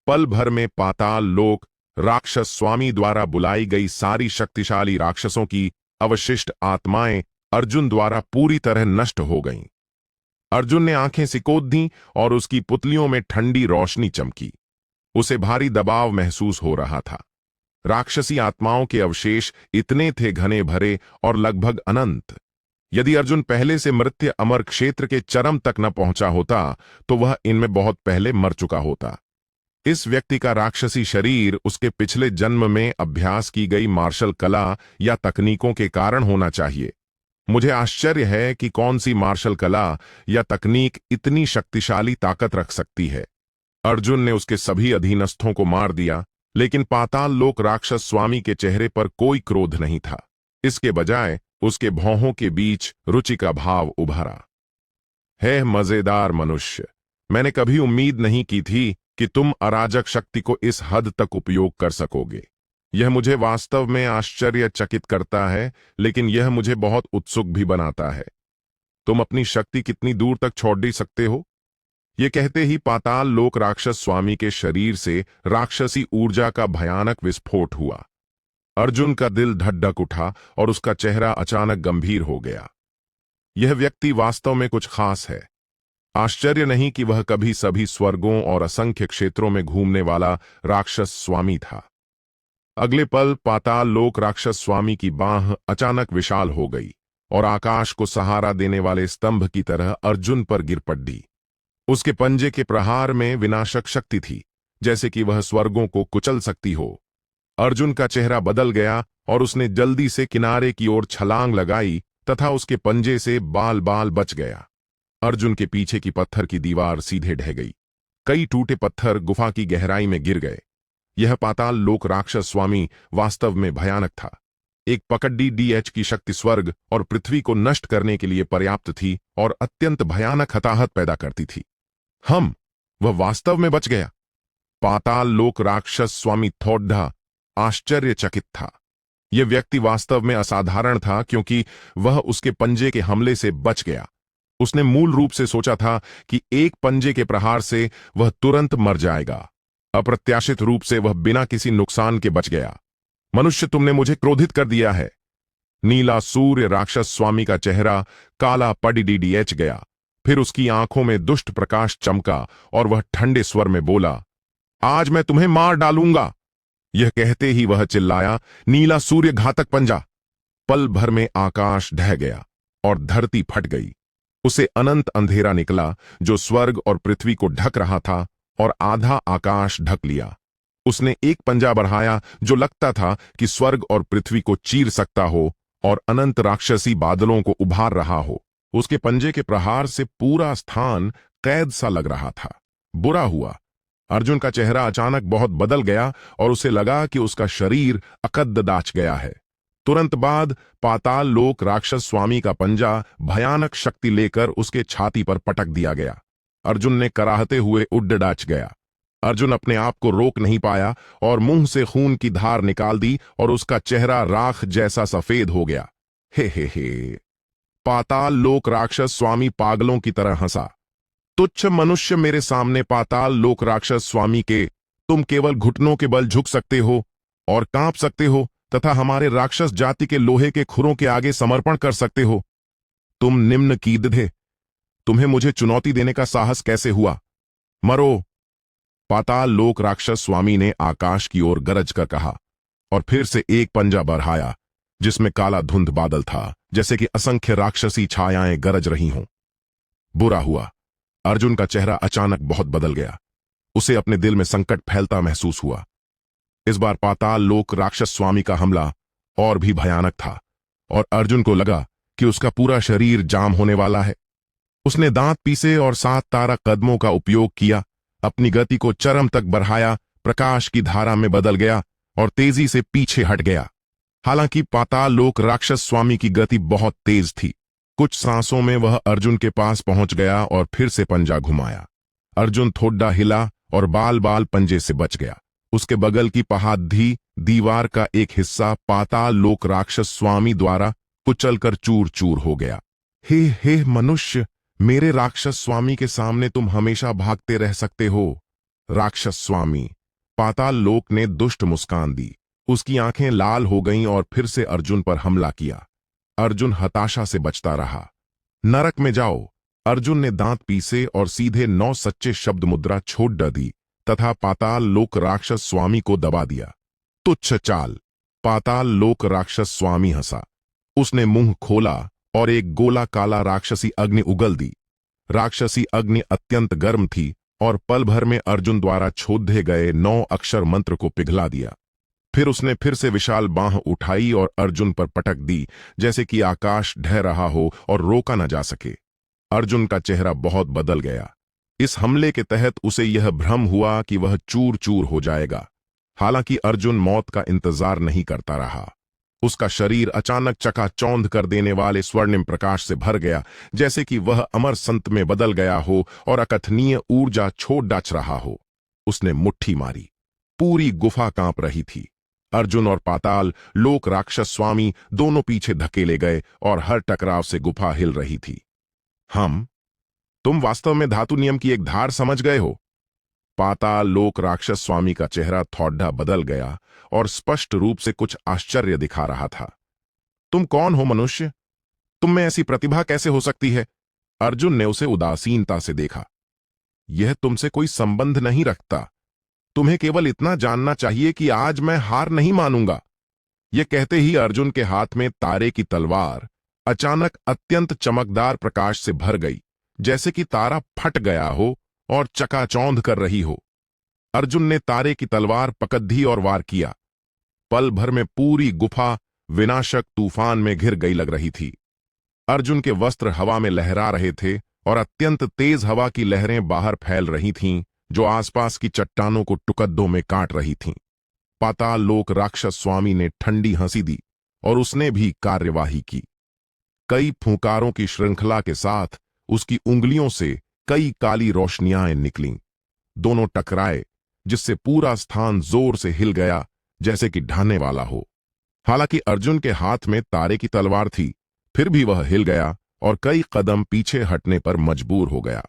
पल भर में पाताल लोक राक्षस स्वामी द्वारा बुलाई गई सारी शक्तिशाली राक्षसों की अवशिष्ट आत्माएं अर्जुन द्वारा पूरी तरह नष्ट हो गईं। अर्जुन ने आंखें सिकोद दीं और उसकी पुतलियों में ठंडी रोशनी चमकी। उसे भारी दबाव महसूस हो रहा था। राक्षसी आत्माओं के अवशेष इतने थे घने भरे और लगभग अनंत। यदि अर्जुन पहले से मर्त्य अमर क्षेत्र के चरम तक न पहुंचा होता तो वह इनमें बहुत पहले मर चुका होता। इस व्यक्ति का राक्षसी शरीर उसके पिछले जन्म में अभ्यास की गई मार्शल कला या तकनीकों के कारण होना चाहिए। मुझे आश्चर्य है कि कौन सी मार्शल कला या तकनीक इतनी शक्तिशाली ताकत रख सकती है। अर्जुन ने उसके सभी अधीनस्थों को मार दिया, लेकिन पाताल लोक राक्षस स्वामी के चेहरे पर कोई क्रोध नहीं था। इसके बजाय उसके भौहों के बीच रुचि का भाव उभरा। है मजेदार मनुष्य, मैंने कभी उम्मीद नहीं की थी कि तुम अराजक शक्ति को इस हद तक उपयोग कर सकोगे। यह मुझे वास्तव में आश्चर्यचकित करता है, लेकिन यह मुझे बहुत उत्सुक भी बनाता है। तुम अपनी शक्ति कितनी दूर तक छोड़ सकते हो? ये कहते ही पाताल लोक राक्षस स्वामी के शरीर से राक्षसी ऊर्जा का भयानक विस्फोट हुआ। अर्जुन का दिल धड़क उठा और उसका चेहरा अचानक गंभीर हो गया। यह व्यक्ति वास्तव में कुछ खास है। आश्चर्य नहीं कि वह कभी सभी स्वर्गों और असंख्य क्षेत्रों में घूमने वाला राक्षस स्वामी था। अगले पल पाताल लोक राक्षस स्वामी की बांह अचानक विशाल हो गई और आकाश को सहारा देने वाले स्तंभ की तरह अर्जुन पर गिर पड़ी। उसके पंजे के प्रहार में विनाशक शक्ति थी, जैसे कि वह स्वर्गों को कुचल सकती हो। अर्जुन का चेहरा बदल गया और उसने जल्दी से किनारे की ओर छलांग लगाई तथा उसके पंजे से बाल बाल बच गया। अर्जुन के पीछे की पत्थर की दीवार सीधे ढह गई। कई टूटे पत्थर गुफा की गहराई में गिर गए। यह पाताल लोक राक्षस स्वामी वास्तव में भयानक था। एक पकड्डी डीएच की शक्ति स्वर्ग और पृथ्वी को नष्ट करने के लिए पर्याप्त थी और अत्यंत भयानक हताहत पैदा करती थी। वह वास्तव में बच गया। पाताल लोक राक्षस स्वामी थोड्डा आश्चर्यचकित था। यह व्यक्ति वास्तव में असाधारण था क्योंकि वह उसके पंजे के हमले से बच गया। उसने मूल रूप से सोचा था कि एक पंजे के प्रहार से वह तुरंत मर जाएगा। अप्रत्याशित रूप से वह बिना किसी नुकसान के बच गया। मनुष्य, तुमने मुझे क्रोधित कर दिया है। नीला सूर्य राक्षस स्वामी का चेहरा काला पडीडीएच गया। फिर उसकी आंखों में दुष्ट प्रकाश चमका और वह ठंडे स्वर में बोला, आज मैं तुम्हें मार डालूंगा। यह कहते ही वह चिल्लाया, नीला सूर्य घातक पंजा। पल भर में आकाश ढह गया और धरती फट गई। उसे अनंत अंधेरा निकला जो स्वर्ग और पृथ्वी को ढक रहा था और आधा आकाश ढक लिया। उसने एक पंजा बढ़ाया जो लगता था कि स्वर्ग और पृथ्वी को चीर सकता हो और अनंत राक्षसी बादलों को उभार रहा हो। उसके पंजे के प्रहार से पूरा स्थान कैद सा लग रहा था। बुरा हुआ, अर्जुन का चेहरा अचानक बहुत बदल गया और उसे लगा कि उसका शरीर अकद्दाच गया है। तुरंत बाद पाताल लोक राक्षस स्वामी का पंजा भयानक शक्ति लेकर उसके छाती पर पटक दिया गया। अर्जुन ने कराहते हुए उड्डाच गया। अर्जुन अपने आप को रोक नहीं पाया और मुंह से खून की धार निकाल दी और उसका चेहरा राख जैसा सफेद हो गया। हे। पाताल लोक राक्षस स्वामी पागलों की तरह हंसा। तुच्छ मनुष्य, मेरे सामने पाताल लोक राक्षस स्वामी के तुम केवल घुटनों के बल झुक सकते हो और कांप सकते हो तथा हमारे राक्षस जाति के लोहे के खुरों के आगे समर्पण कर सकते हो। तुम निम्न कीदधे, तुम्हें मुझे चुनौती देने का साहस कैसे हुआ? मरो। पाताल लोक राक्षस स्वामी ने आकाश की ओर गरज कर कहा और फिर से एक पंजा बढ़ाया जिसमें काला धुंध बादल था, जैसे कि असंख्य राक्षसी छायाएं गरज रही हों। बुरा हुआ, अर्जुन का चेहरा अचानक बहुत बदल गया। उसे अपने दिल में संकट फैलता महसूस हुआ। इस बार पाताल लोक राक्षस स्वामी का हमला और भी भयानक था और अर्जुन को लगा कि उसका पूरा शरीर जाम होने वाला है। उसने दांत पीसे और 7 तारा कदमों का उपयोग किया, अपनी गति को चरम तक बढ़ाया, प्रकाश की धारा में बदल गया और तेजी से पीछे हट गया। हालांकि पाताल लोक राक्षस स्वामी की गति बहुत तेज थी। कुछ सांसों में वह अर्जुन के पास पहुंच गया और फिर से पंजा घुमाया। अर्जुन थोड़ा हिला और बाल बाल पंजे से बच गया। उसके बगल की पहाड़ी दीवार का एक हिस्सा पाताल लोक राक्षस स्वामी द्वारा कुचलकर चूर चूर हो गया। हे मनुष्य, मेरे राक्षस स्वामी के सामने तुम हमेशा भागते रह सकते हो। राक्षस स्वामी, पाताल लोक ने दुष्ट मुस्कान दी। उसकी आंखें लाल हो गईं और फिर से अर्जुन पर हमला किया। अर्जुन हताशा से बचता रहा। नरक में जाओ। अर्जुन ने दांत पीसे और सीधे 9 सच्चे शब्द मुद्रा छोड़ दी तथा पाताल लोक राक्षस स्वामी को दबा दिया। तुच्छ चाल। पाताल लोक राक्षस स्वामी हंसा। उसने मुंह खोला और एक गोला काला राक्षसी अग्नि उगल दी। राक्षसी अग्नि अत्यंत गर्म थी और पल भर में अर्जुन द्वारा छोड़े गए 9 अक्षर मंत्र को पिघला दिया। फिर उसने फिर से विशाल बांह उठाई और अर्जुन पर पटक दी, जैसे कि आकाश ढह रहा हो और रोका न जा सके। अर्जुन का चेहरा बहुत बदल गया। इस हमले के तहत उसे यह भ्रम हुआ कि वह चूर चूर हो जाएगा। हालांकि अर्जुन मौत का इंतजार नहीं करता रहा। उसका शरीर अचानक चकाचौंध कर देने वाले स्वर्णिम प्रकाश से भर गया, जैसे कि वह अमर संत में बदल गया हो और अकथनीय ऊर्जा छोड़ डाच रहा हो। उसने मुट्ठी मारी। पूरी गुफा कांप रही थी। अर्जुन और पाताल लोक राक्षस स्वामी दोनों पीछे धकेले गए और हर टकराव से गुफा हिल रही थी। तुम वास्तव में धातु नियम की एक धार समझ गए हो। पाताल लोक राक्षस स्वामी का चेहरा थोड़ा बदल गया और स्पष्ट रूप से कुछ आश्चर्य दिखा रहा था। तुम कौन हो मनुष्य? तुम में ऐसी प्रतिभा कैसे हो सकती है? अर्जुन ने उसे उदासीनता से देखा। यह तुमसे कोई संबंध नहीं रखता। तुम्हें केवल इतना जानना चाहिए कि आज मैं हार नहीं मानूंगा। यह कहते ही अर्जुन के हाथ में तारे की तलवार अचानक अत्यंत चमकदार प्रकाश से भर गई, जैसे कि तारा फट गया हो और चकाचौंध कर रही हो। अर्जुन ने तारे की तलवार पकड़ दी और वार किया। पल भर में पूरी गुफा विनाशक तूफान में घिर गई लग रही थी। अर्जुन के वस्त्र हवा में लहरा रहे थे और अत्यंत तेज हवा की लहरें बाहर फैल रही थीं, जो आसपास की चट्टानों को टुकड़ों में काट रही थीं। पाताल लोक राक्षस स्वामी ने ठंडी हंसी दी और उसने भी कार्यवाही की। कई फूंकारों की श्रृंखला के साथ उसकी उंगलियों से कई काली रोशनियां निकलीं। दोनों टकराए, जिससे पूरा स्थान जोर से हिल गया, जैसे कि ढहने वाला हो। हालांकि अर्जुन के हाथ में तारे की तलवार थी, फिर भी वह हिल गया और कई कदम पीछे हटने पर मजबूर हो गया।